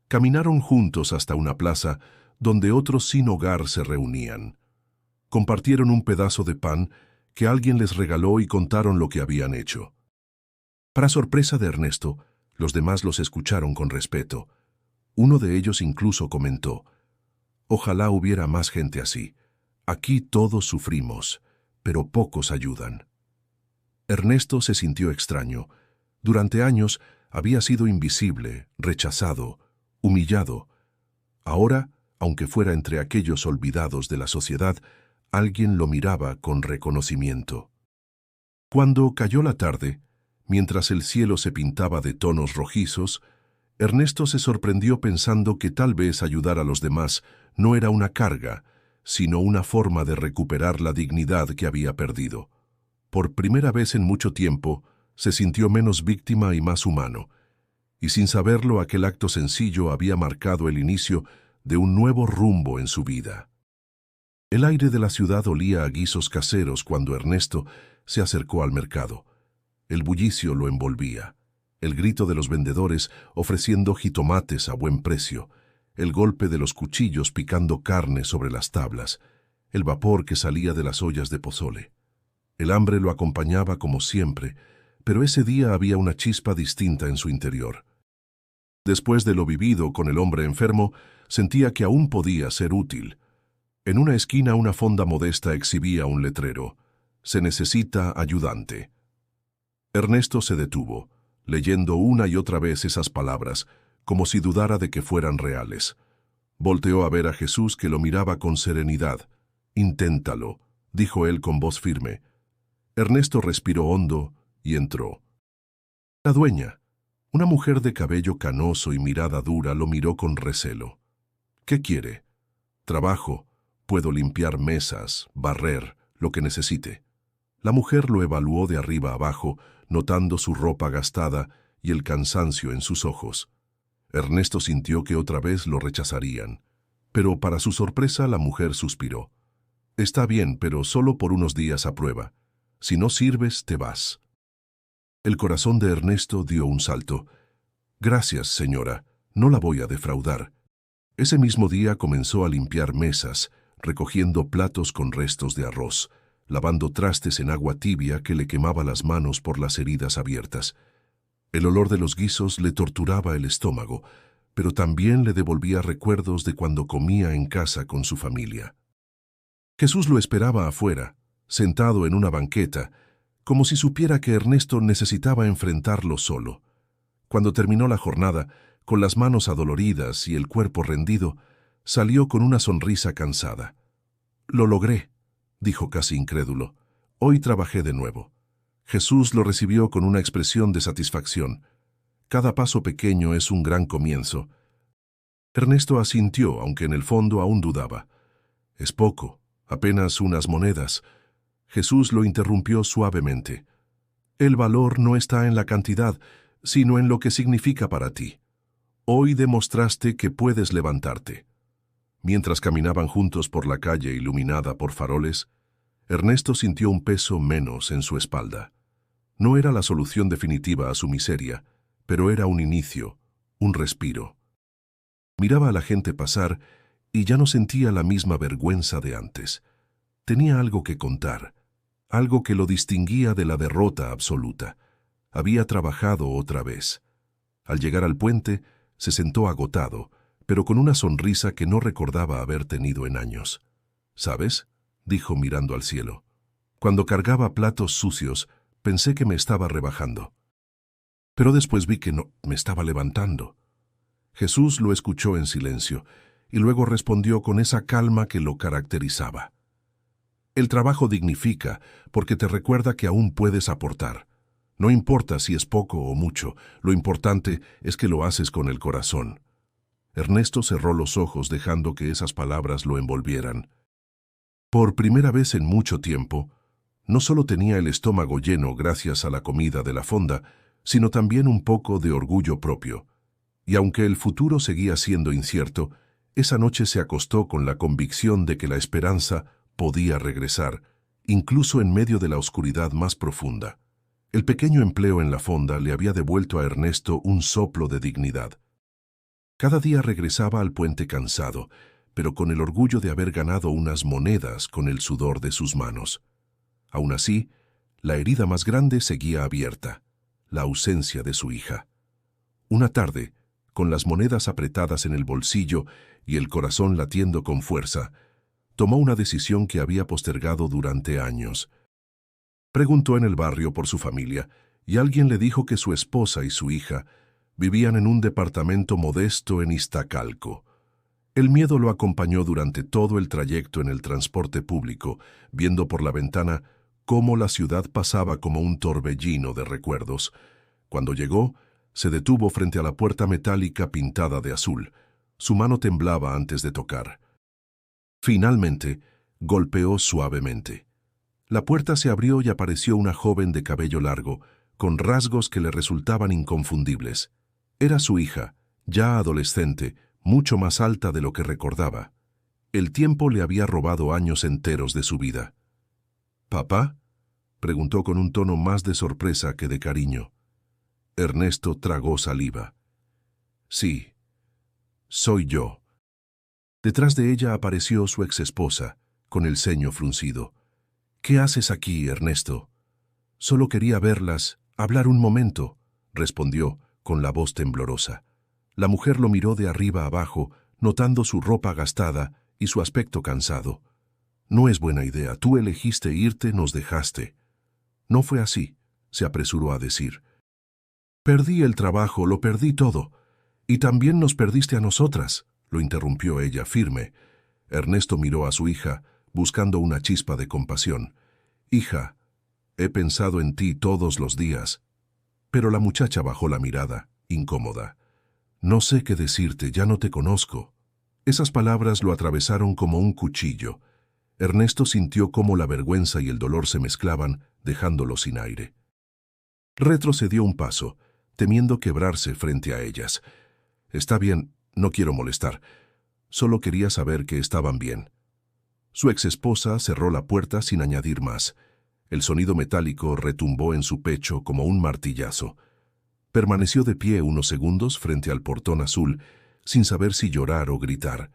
Caminaron juntos hasta una plaza donde otros sin hogar se reunían. Compartieron un pedazo de pan que alguien les regaló y contaron lo que habían hecho. Para sorpresa de Ernesto, los demás los escucharon con respeto. Uno de ellos incluso comentó: «Ojalá hubiera más gente así. Aquí todos sufrimos, pero pocos ayudan». Ernesto se sintió extraño. Durante años había sido invisible, rechazado, humillado. Ahora, aunque fuera entre aquellos olvidados de la sociedad, alguien lo miraba con reconocimiento. Cuando cayó la tarde, mientras el cielo se pintaba de tonos rojizos, Ernesto se sorprendió pensando que tal vez ayudar a los demás no era una carga, sino una forma de recuperar la dignidad que había perdido. Por primera vez en mucho tiempo, se sintió menos víctima y más humano, y sin saberlo aquel acto sencillo había marcado el inicio de un nuevo rumbo en su vida. El aire de la ciudad olía a guisos caseros cuando Ernesto se acercó al mercado. El bullicio lo envolvía, el grito de los vendedores ofreciendo jitomates a buen precio, el golpe de los cuchillos picando carne sobre las tablas, el vapor que salía de las ollas de pozole. El hambre lo acompañaba como siempre, pero ese día había una chispa distinta en su interior. Después de lo vivido con el hombre enfermo, sentía que aún podía ser útil. En una esquina una fonda modesta exhibía un letrero: «Se necesita ayudante». Ernesto se detuvo, leyendo una y otra vez esas palabras, como si dudara de que fueran reales. Volteó a ver a Jesús, que lo miraba con serenidad. «Inténtalo», dijo él con voz firme. Ernesto respiró hondo y entró. La dueña, una mujer de cabello canoso y mirada dura, lo miró con recelo. «¿Qué quiere?» «Trabajo. Puedo limpiar mesas, barrer, lo que necesite». La mujer lo evaluó de arriba abajo, notando su ropa gastada y el cansancio en sus ojos. Ernesto sintió que otra vez lo rechazarían, pero para su sorpresa la mujer suspiró. «Está bien, pero solo por unos días a prueba. Si no sirves, te vas». El corazón de Ernesto dio un salto. «Gracias, señora, no la voy a defraudar». Ese mismo día comenzó a limpiar mesas, recogiendo platos con restos de arroz, lavando trastes en agua tibia que le quemaba las manos por las heridas abiertas. El olor de los guisos le torturaba el estómago, pero también le devolvía recuerdos de cuando comía en casa con su familia. Jesús lo esperaba afuera, sentado en una banqueta, como si supiera que Ernesto necesitaba enfrentarlo solo. Cuando terminó la jornada, con las manos adoloridas y el cuerpo rendido, salió con una sonrisa cansada. «Lo logré», dijo casi incrédulo. «Hoy trabajé de nuevo». Jesús lo recibió con una expresión de satisfacción. Cada paso pequeño es un gran comienzo. Ernesto asintió, aunque en el fondo aún dudaba. «Es poco, apenas unas monedas». Jesús lo interrumpió suavemente. «El valor no está en la cantidad, sino en lo que significa para ti. Hoy demostraste que puedes levantarte». Mientras caminaban juntos por la calle iluminada por faroles, Ernesto sintió un peso menos en su espalda. No era la solución definitiva a su miseria, pero era un inicio, un respiro. Miraba a la gente pasar y ya no sentía la misma vergüenza de antes. Tenía algo que contar, algo que lo distinguía de la derrota absoluta. Había trabajado otra vez. Al llegar al puente, se sentó agotado, pero con una sonrisa que no recordaba haber tenido en años. «¿Sabes?», dijo mirando al cielo. «Cuando cargaba platos sucios, pensé que me estaba rebajando. Pero después vi que no, me estaba levantando». Jesús lo escuchó en silencio, y luego respondió con esa calma que lo caracterizaba. «El trabajo dignifica, porque te recuerda que aún puedes aportar. No importa si es poco o mucho, lo importante es que lo haces con el corazón». Ernesto cerró los ojos dejando que esas palabras lo envolvieran. Por primera vez en mucho tiempo, no solo tenía el estómago lleno gracias a la comida de la fonda, sino también un poco de orgullo propio. Y aunque el futuro seguía siendo incierto, esa noche se acostó con la convicción de que la esperanza podía regresar, incluso en medio de la oscuridad más profunda. El pequeño empleo en la fonda le había devuelto a Ernesto un soplo de dignidad. Cada día regresaba al puente cansado, pero con el orgullo de haber ganado unas monedas con el sudor de sus manos. Aún así, la herida más grande seguía abierta, la ausencia de su hija. Una tarde, con las monedas apretadas en el bolsillo y el corazón latiendo con fuerza, tomó una decisión que había postergado durante años. Preguntó en el barrio por su familia, y alguien le dijo que su esposa y su hija vivían en un departamento modesto en Iztacalco. El miedo lo acompañó durante todo el trayecto en el transporte público, viendo por la ventana cómo la ciudad pasaba como un torbellino de recuerdos. Cuando llegó, se detuvo frente a la puerta metálica pintada de azul. Su mano temblaba antes de tocar. Finalmente, golpeó suavemente. La puerta se abrió y apareció una joven de cabello largo, con rasgos que le resultaban inconfundibles. Era su hija, ya adolescente, mucho más alta de lo que recordaba. El tiempo le había robado años enteros de su vida. «¿Papá?», preguntó con un tono más de sorpresa que de cariño. Ernesto tragó saliva. «Sí, soy yo». Detrás de ella apareció su exesposa, con el ceño fruncido. «¿Qué haces aquí, Ernesto?» «Solo quería verlas, hablar un momento», respondió, con la voz temblorosa. La mujer lo miró de arriba abajo, notando su ropa gastada y su aspecto cansado. «No es buena idea. Tú elegiste irte, nos dejaste». «No fue así», se apresuró a decir. «Perdí el trabajo, lo perdí todo. Y también nos perdiste a nosotras», lo interrumpió ella firme. Ernesto miró a su hija, buscando una chispa de compasión. «Hija, he pensado en ti todos los días». Pero la muchacha bajó la mirada, incómoda. «No sé qué decirte, ya no te conozco». Esas palabras lo atravesaron como un cuchillo. Ernesto sintió cómo la vergüenza y el dolor se mezclaban, dejándolo sin aire. Retrocedió un paso, temiendo quebrarse frente a ellas. «Está bien, no quiero molestar. Solo quería saber que estaban bien». Su exesposa cerró la puerta sin añadir más. El sonido metálico retumbó en su pecho como un martillazo. Permaneció de pie unos segundos frente al portón azul, sin saber si llorar o gritar.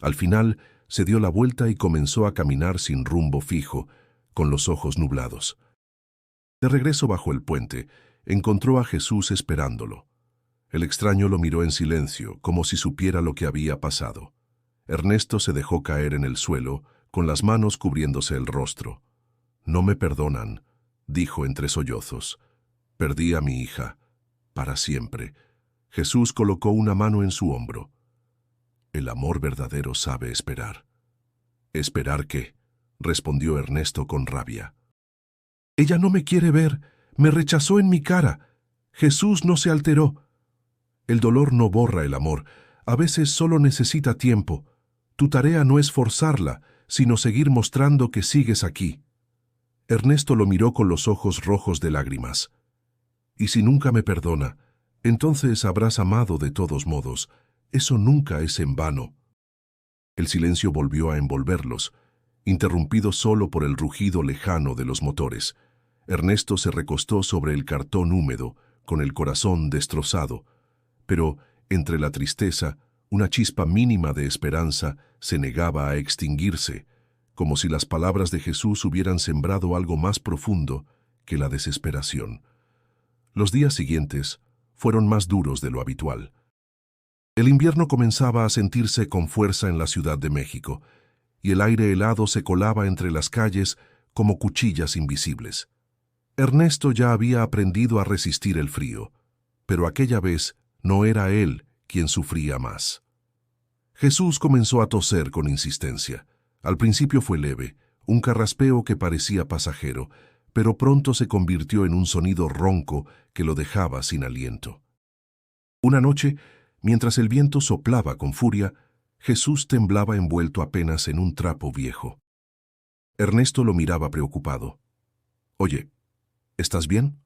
Al final, se dio la vuelta y comenzó a caminar sin rumbo fijo, con los ojos nublados. De regreso bajo el puente, encontró a Jesús esperándolo. El extraño lo miró en silencio, como si supiera lo que había pasado. Ernesto se dejó caer en el suelo, con las manos cubriéndose el rostro. «No me perdonan», dijo entre sollozos. «Perdí a mi hija, para siempre». Jesús colocó una mano en su hombro. El amor verdadero sabe esperar. ¿Esperar qué?, respondió Ernesto con rabia. Ella no me quiere ver, me rechazó en mi cara. Jesús no se alteró. El dolor no borra el amor, a veces solo necesita tiempo. Tu tarea no es forzarla, sino seguir mostrando que sigues aquí. Ernesto lo miró con los ojos rojos de lágrimas. Y si nunca me perdona, entonces habrás amado de todos modos. Eso nunca es en vano. El silencio volvió a envolverlos, interrumpido solo por el rugido lejano de los motores. Ernesto se recostó sobre el cartón húmedo, con el corazón destrozado, pero, entre la tristeza, una chispa mínima de esperanza se negaba a extinguirse, como si las palabras de Jesús hubieran sembrado algo más profundo que la desesperación. Los días siguientes fueron más duros de lo habitual. El invierno comenzaba a sentirse con fuerza en la Ciudad de México, y el aire helado se colaba entre las calles como cuchillas invisibles. Ernesto ya había aprendido a resistir el frío, pero aquella vez no era él quien sufría más. Jesús comenzó a toser con insistencia. Al principio fue leve, un carraspeo que parecía pasajero, pero pronto se convirtió en un sonido ronco que lo dejaba sin aliento. Una noche, mientras el viento soplaba con furia, Jesús temblaba envuelto apenas en un trapo viejo. Ernesto lo miraba preocupado. «Oye, ¿estás bien?»,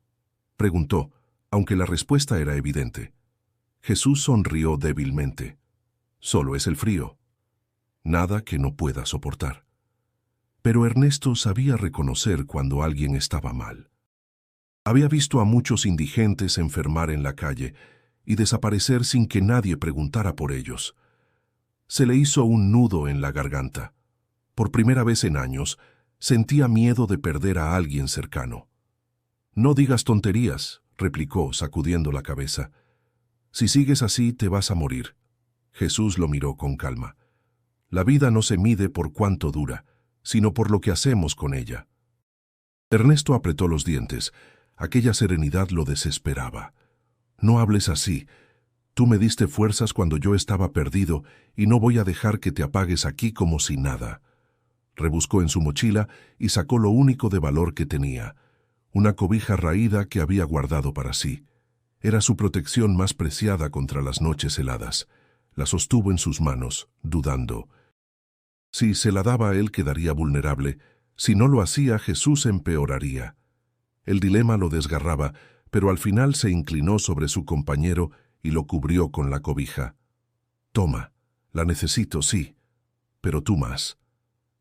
preguntó, aunque la respuesta era evidente. Jesús sonrió débilmente. «Solo es el frío. Nada que no pueda soportar». Pero Ernesto sabía reconocer cuando alguien estaba mal. Había visto a muchos indigentes enfermar en la calle y desaparecer sin que nadie preguntara por ellos. Se le hizo un nudo en la garganta. Por primera vez en años, sentía miedo de perder a alguien cercano. «No digas tonterías», replicó, sacudiendo la cabeza. «Si sigues así, te vas a morir». Jesús lo miró con calma. «La vida no se mide por cuánto dura, sino por lo que hacemos con ella». Ernesto apretó los dientes. Aquella serenidad lo desesperaba. «No hables así. Tú me diste fuerzas cuando yo estaba perdido y no voy a dejar que te apagues aquí como si nada». Rebuscó en su mochila y sacó lo único de valor que tenía, una cobija raída que había guardado para sí. Era su protección más preciada contra las noches heladas. La sostuvo en sus manos, dudando. Si se la daba a él quedaría vulnerable. Si no lo hacía, Jesús empeoraría. El dilema lo desgarraba, pero al final se inclinó sobre su compañero y lo cubrió con la cobija. «Toma, la necesito, sí, pero tú más».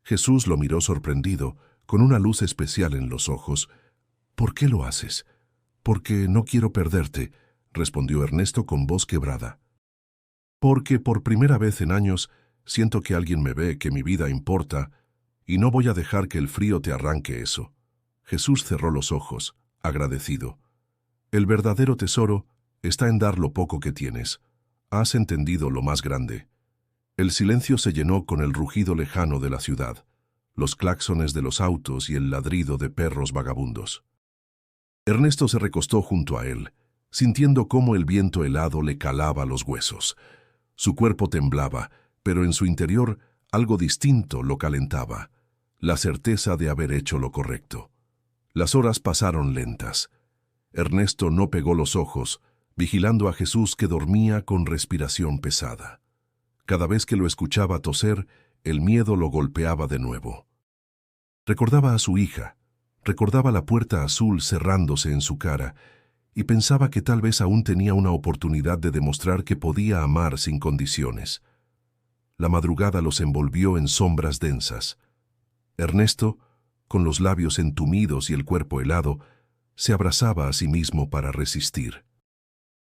Jesús lo miró sorprendido, con una luz especial en los ojos. «¿Por qué lo haces?». «Porque no quiero perderte», respondió Ernesto con voz quebrada. «Porque por primera vez en años siento que alguien me ve, que mi vida importa, y no voy a dejar que el frío te arranque eso». Jesús cerró los ojos, agradecido. «El verdadero tesoro está en dar lo poco que tienes. Has entendido lo más grande». El silencio se llenó con el rugido lejano de la ciudad, los claxones de los autos y el ladrido de perros vagabundos. Ernesto se recostó junto a él, sintiendo cómo el viento helado le calaba los huesos. Su cuerpo temblaba, pero en su interior algo distinto lo calentaba, la certeza de haber hecho lo correcto. Las horas pasaron lentas. Ernesto no pegó los ojos, vigilando a Jesús que dormía con respiración pesada. Cada vez que lo escuchaba toser, el miedo lo golpeaba de nuevo. Recordaba a su hija, recordaba la puerta azul cerrándose en su cara, y pensaba que tal vez aún tenía una oportunidad de demostrar que podía amar sin condiciones. La madrugada los envolvió en sombras densas. Ernesto, con los labios entumidos y el cuerpo helado, se abrazaba a sí mismo para resistir.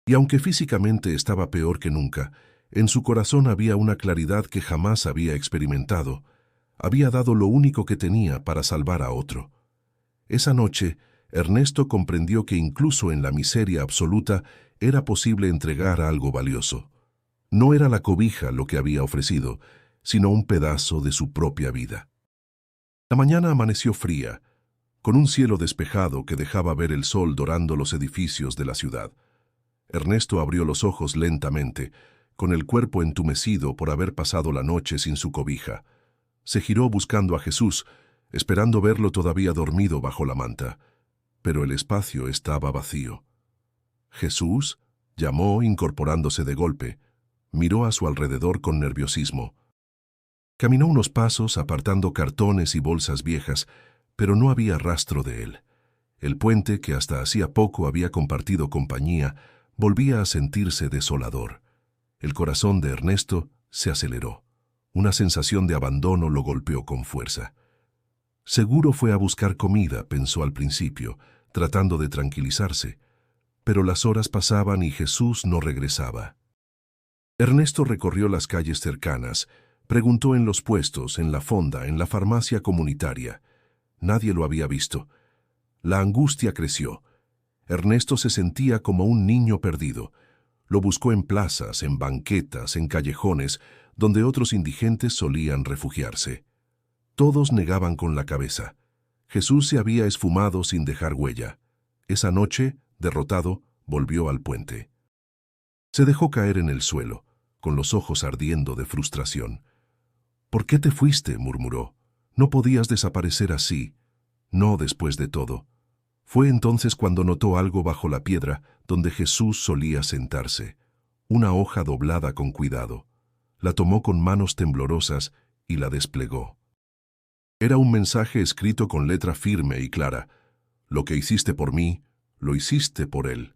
Y aunque físicamente estaba peor que nunca, en su corazón había una claridad que jamás había experimentado. Había dado lo único que tenía para salvar a otro. Esa noche, Ernesto comprendió que incluso en la miseria absoluta era posible entregar algo valioso. No era la cobija lo que había ofrecido, sino un pedazo de su propia vida. La mañana amaneció fría, con un cielo despejado que dejaba ver el sol dorando los edificios de la ciudad. Ernesto abrió los ojos lentamente, con el cuerpo entumecido por haber pasado la noche sin su cobija. Se giró buscando a Jesús, esperando verlo todavía dormido bajo la manta. Pero el espacio estaba vacío. «¿Jesús?», llamó, incorporándose de golpe. Miró a su alrededor con nerviosismo. Caminó unos pasos apartando cartones y bolsas viejas, pero no había rastro de él. El puente, que hasta hacía poco había compartido compañía, volvía a sentirse desolador. El corazón de Ernesto se aceleró. Una sensación de abandono lo golpeó con fuerza. Seguro fue a buscar comida, pensó al principio, tratando de tranquilizarse. Pero las horas pasaban y Jesús no regresaba. Ernesto recorrió las calles cercanas, preguntó en los puestos, en la fonda, en la farmacia comunitaria. Nadie lo había visto. La angustia creció. Ernesto se sentía como un niño perdido. Lo buscó en plazas, en banquetas, en callejones, donde otros indigentes solían refugiarse. Todos negaban con la cabeza. Jesús se había esfumado sin dejar huella. Esa noche, derrotado, volvió al puente. Se dejó caer en el suelo, con los ojos ardiendo de frustración. «¿Por qué te fuiste?», murmuró. «No podías desaparecer así. No después de todo». Fue entonces cuando notó algo bajo la piedra donde Jesús solía sentarse. Una hoja doblada con cuidado. La tomó con manos temblorosas y la desplegó. Era un mensaje escrito con letra firme y clara. «Lo que hiciste por mí, lo hiciste por él».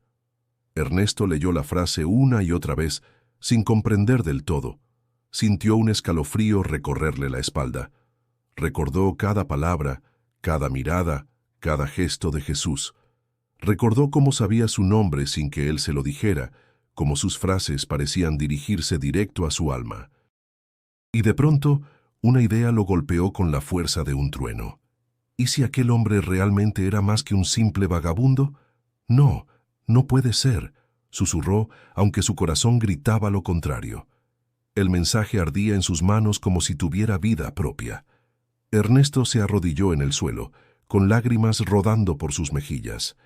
Ernesto leyó la frase una y otra vez, sin comprender del todo. Sintió un escalofrío recorrerle la espalda. Recordó cada palabra, cada mirada, cada gesto de Jesús. Recordó cómo sabía su nombre sin que él se lo dijera, cómo sus frases parecían dirigirse directo a su alma. Y de pronto, una idea lo golpeó con la fuerza de un trueno. ¿Y si aquel hombre realmente era más que un simple vagabundo? No, no puede ser, susurró, aunque su corazón gritaba lo contrario. El mensaje ardía en sus manos como si tuviera vida propia. Ernesto se arrodilló en el suelo, con lágrimas rodando por sus mejillas.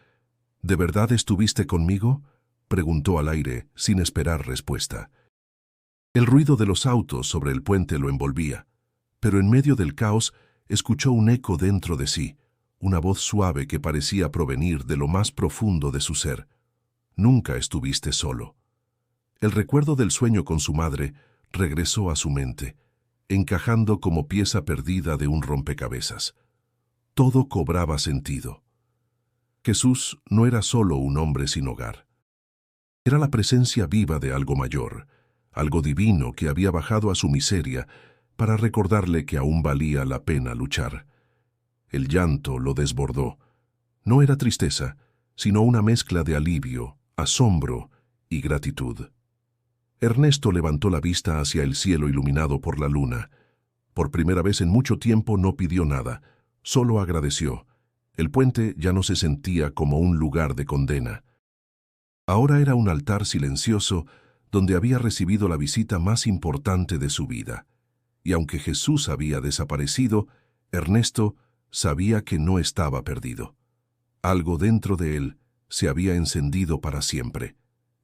«¿De verdad estuviste conmigo?», preguntó al aire, sin esperar respuesta. El ruido de los autos sobre el puente lo envolvía, pero en medio del caos escuchó un eco dentro de sí, una voz suave que parecía provenir de lo más profundo de su ser. «Nunca estuviste solo». El recuerdo del sueño con su madre regresó a su mente, encajando como pieza perdida de un rompecabezas. Todo cobraba sentido. Jesús no era solo un hombre sin hogar. Era la presencia viva de algo mayor, algo divino que había bajado a su miseria para recordarle que aún valía la pena luchar. El llanto lo desbordó. No era tristeza, sino una mezcla de alivio, asombro y gratitud. Ernesto levantó la vista hacia el cielo iluminado por la luna. Por primera vez en mucho tiempo no pidió nada, solo agradeció. El puente ya no se sentía como un lugar de condena. Ahora era un altar silencioso donde había recibido la visita más importante de su vida. Y aunque Jesús había desaparecido, Ernesto sabía que no estaba perdido. Algo dentro de él se había encendido para siempre.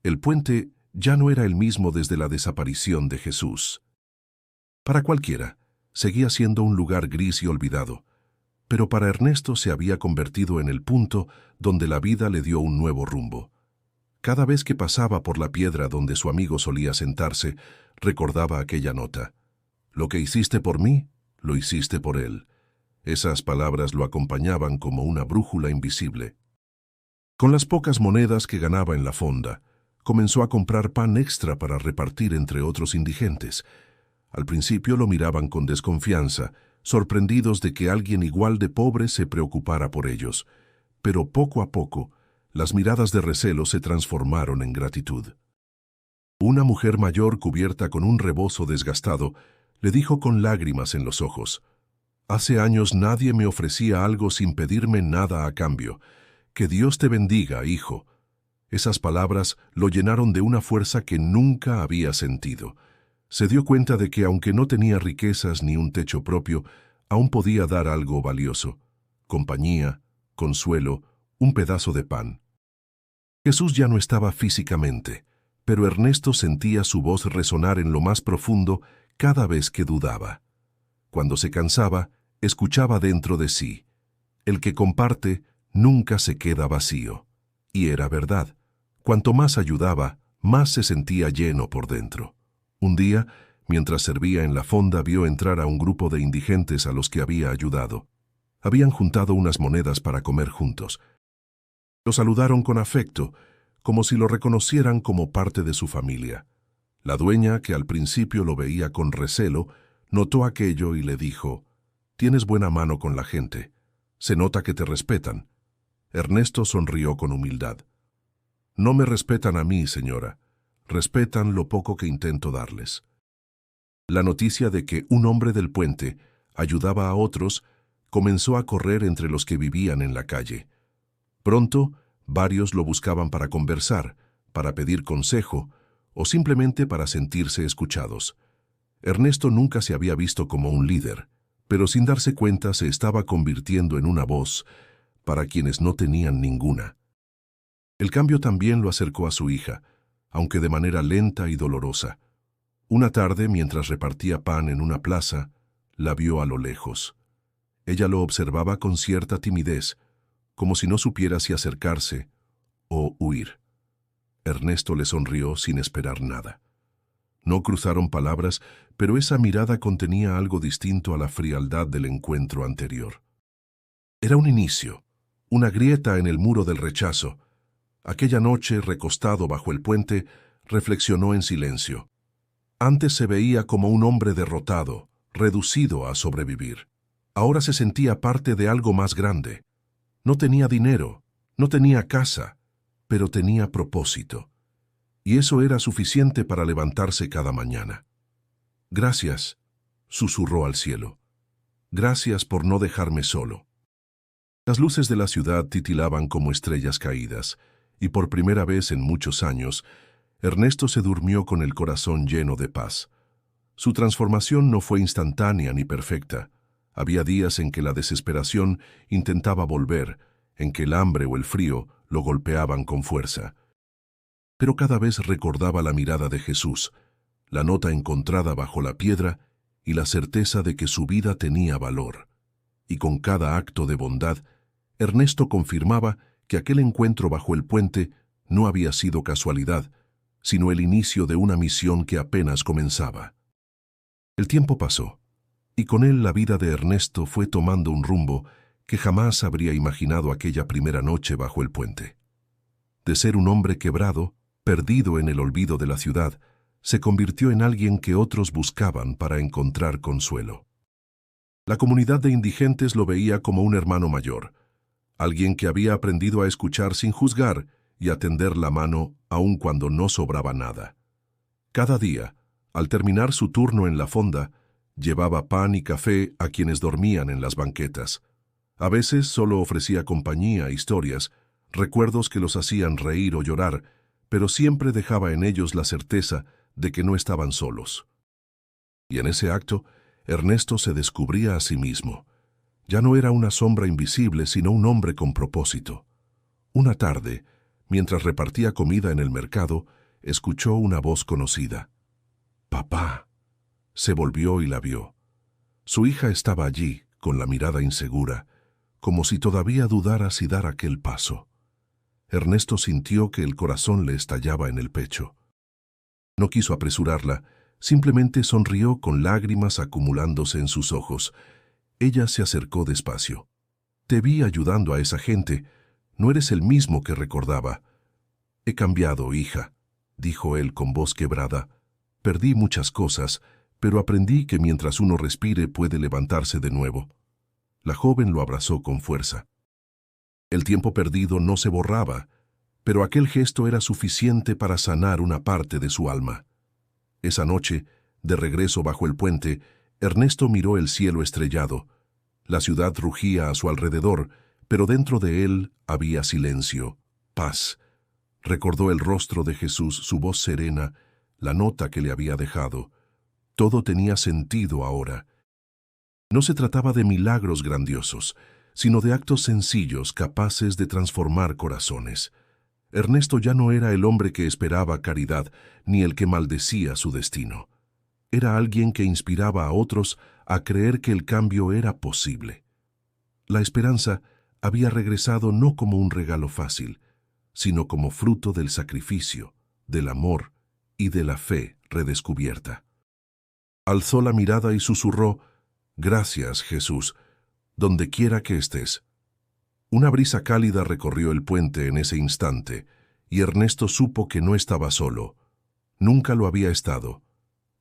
El puente ya no era el mismo desde la desaparición de Jesús. Para cualquiera, seguía siendo un lugar gris y olvidado, pero para Ernesto se había convertido en el punto donde la vida le dio un nuevo rumbo. Cada vez que pasaba por la piedra donde su amigo solía sentarse, recordaba aquella nota. «Lo que hiciste por mí, lo hiciste por él». Esas palabras lo acompañaban como una brújula invisible. Con las pocas monedas que ganaba en la fonda, comenzó a comprar pan extra para repartir entre otros indigentes. Al principio lo miraban con desconfianza, sorprendidos de que alguien igual de pobre se preocupara por ellos. Pero poco a poco, las miradas de recelo se transformaron en gratitud. Una mujer mayor cubierta con un rebozo desgastado le dijo con lágrimas en los ojos: «Hace años nadie me ofrecía algo sin pedirme nada a cambio. Que Dios te bendiga, hijo». Esas palabras lo llenaron de una fuerza que nunca había sentido. Se dio cuenta de que aunque no tenía riquezas ni un techo propio, aún podía dar algo valioso: compañía, consuelo, un pedazo de pan. Jesús ya no estaba físicamente, pero Ernesto sentía su voz resonar en lo más profundo cada vez que dudaba. Cuando se cansaba, escuchaba dentro de sí: el que comparte nunca se queda vacío. Y era verdad. Cuanto más ayudaba, más se sentía lleno por dentro. Un día, mientras servía en la fonda, vio entrar a un grupo de indigentes a los que había ayudado. Habían juntado unas monedas para comer juntos. Lo saludaron con afecto, como si lo reconocieran como parte de su familia. La dueña, que al principio lo veía con recelo, notó aquello y le dijo: «Tienes buena mano con la gente. Se nota que te respetan». Ernesto sonrió con humildad. «No me respetan a mí, señora. Respetan lo poco que intento darles». La noticia de que un hombre del puente ayudaba a otros comenzó a correr entre los que vivían en la calle. Pronto, varios lo buscaban para conversar, para pedir consejo o simplemente para sentirse escuchados. Ernesto nunca se había visto como un líder, pero sin darse cuenta se estaba convirtiendo en una voz para quienes no tenían ninguna. El cambio también lo acercó a su hija, aunque de manera lenta y dolorosa. Una tarde, mientras repartía pan en una plaza, la vio a lo lejos. Ella lo observaba con cierta timidez, como si no supiera si acercarse o huir. Ernesto le sonrió sin esperar nada. No cruzaron palabras, pero esa mirada contenía algo distinto a la frialdad del encuentro anterior. Era un inicio, una grieta en el muro del rechazo. Aquella noche, recostado bajo el puente, reflexionó en silencio. Antes se veía como un hombre derrotado, reducido a sobrevivir. Ahora se sentía parte de algo más grande. No tenía dinero, no tenía casa, pero tenía propósito. Y eso era suficiente para levantarse cada mañana. «Gracias», susurró al cielo. «Gracias por no dejarme solo». Las luces de la ciudad titilaban como estrellas caídas, y por primera vez en muchos años, Ernesto se durmió con el corazón lleno de paz. Su transformación no fue instantánea ni perfecta. Había días en que la desesperación intentaba volver, en que el hambre o el frío lo golpeaban con fuerza. Pero cada vez recordaba la mirada de Jesús, la nota encontrada bajo la piedra y la certeza de que su vida tenía valor. Y con cada acto de bondad, Ernesto confirmaba que aquel encuentro bajo el puente no había sido casualidad, sino el inicio de una misión que apenas comenzaba. El tiempo pasó, y con él la vida de Ernesto fue tomando un rumbo que jamás habría imaginado aquella primera noche bajo el puente. De ser un hombre quebrado, perdido en el olvido de la ciudad, se convirtió en alguien que otros buscaban para encontrar consuelo. La comunidad de indigentes lo veía como un hermano mayor, alguien que había aprendido a escuchar sin juzgar y a tender la mano aun cuando no sobraba nada. Cada día, al terminar su turno en la fonda, llevaba pan y café a quienes dormían en las banquetas. A veces solo ofrecía compañía, historias, recuerdos que los hacían reír o llorar, pero siempre dejaba en ellos la certeza de que no estaban solos. Y en ese acto, Ernesto se descubría a sí mismo. Ya no era una sombra invisible, sino un hombre con propósito. Una tarde, mientras repartía comida en el mercado, escuchó una voz conocida. «Papá». Se volvió y la vio. Su hija estaba allí, con la mirada insegura, como si todavía dudara si dar aquel paso. Ernesto sintió que el corazón le estallaba en el pecho. No quiso apresurarla, simplemente sonrió con lágrimas acumulándose en sus ojos. Ella se acercó despacio. «Te vi ayudando a esa gente. No eres el mismo que recordaba». «He cambiado, hija», dijo él con voz quebrada. «Perdí muchas cosas, pero aprendí que mientras uno respire puede levantarse de nuevo». La joven lo abrazó con fuerza. El tiempo perdido no se borraba, pero aquel gesto era suficiente para sanar una parte de su alma. Esa noche, de regreso bajo el puente, Ernesto miró el cielo estrellado. La ciudad rugía a su alrededor, pero dentro de él había silencio, paz. Recordó el rostro de Jesús, su voz serena, la nota que le había dejado. Todo tenía sentido ahora. No se trataba de milagros grandiosos, sino de actos sencillos capaces de transformar corazones. Ernesto ya no era el hombre que esperaba caridad, ni el que maldecía su destino. Era alguien que inspiraba a otros a creer que el cambio era posible. La esperanza había regresado no como un regalo fácil, sino como fruto del sacrificio, del amor y de la fe redescubierta. Alzó la mirada y susurró: «Gracias, Jesús, donde quiera que estés». Una brisa cálida recorrió el puente en ese instante, y Ernesto supo que no estaba solo. Nunca lo había estado.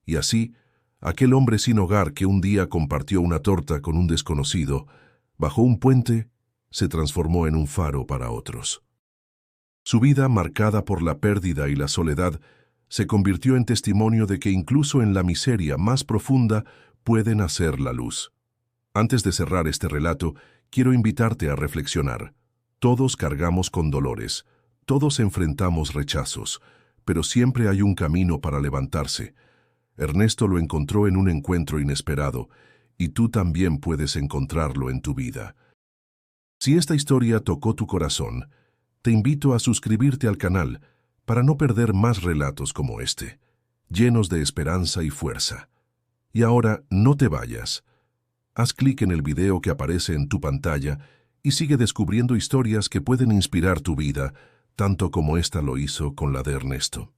Y así, aquel hombre sin hogar que un día compartió una torta con un desconocido, bajo un puente, se transformó en un faro para otros. Su vida, marcada por la pérdida y la soledad, se convirtió en testimonio de que incluso en la miseria más profunda puede nacer la luz. Antes de cerrar este relato, quiero invitarte a reflexionar. Todos cargamos con dolores, todos enfrentamos rechazos, pero siempre hay un camino para levantarse. Ernesto lo encontró en un encuentro inesperado, y tú también puedes encontrarlo en tu vida. Si esta historia tocó tu corazón, te invito a suscribirte al canal para no perder más relatos como este, llenos de esperanza y fuerza. Y ahora, no te vayas. Haz clic en el video que aparece en tu pantalla y sigue descubriendo historias que pueden inspirar tu vida, tanto como esta lo hizo con la de Ernesto.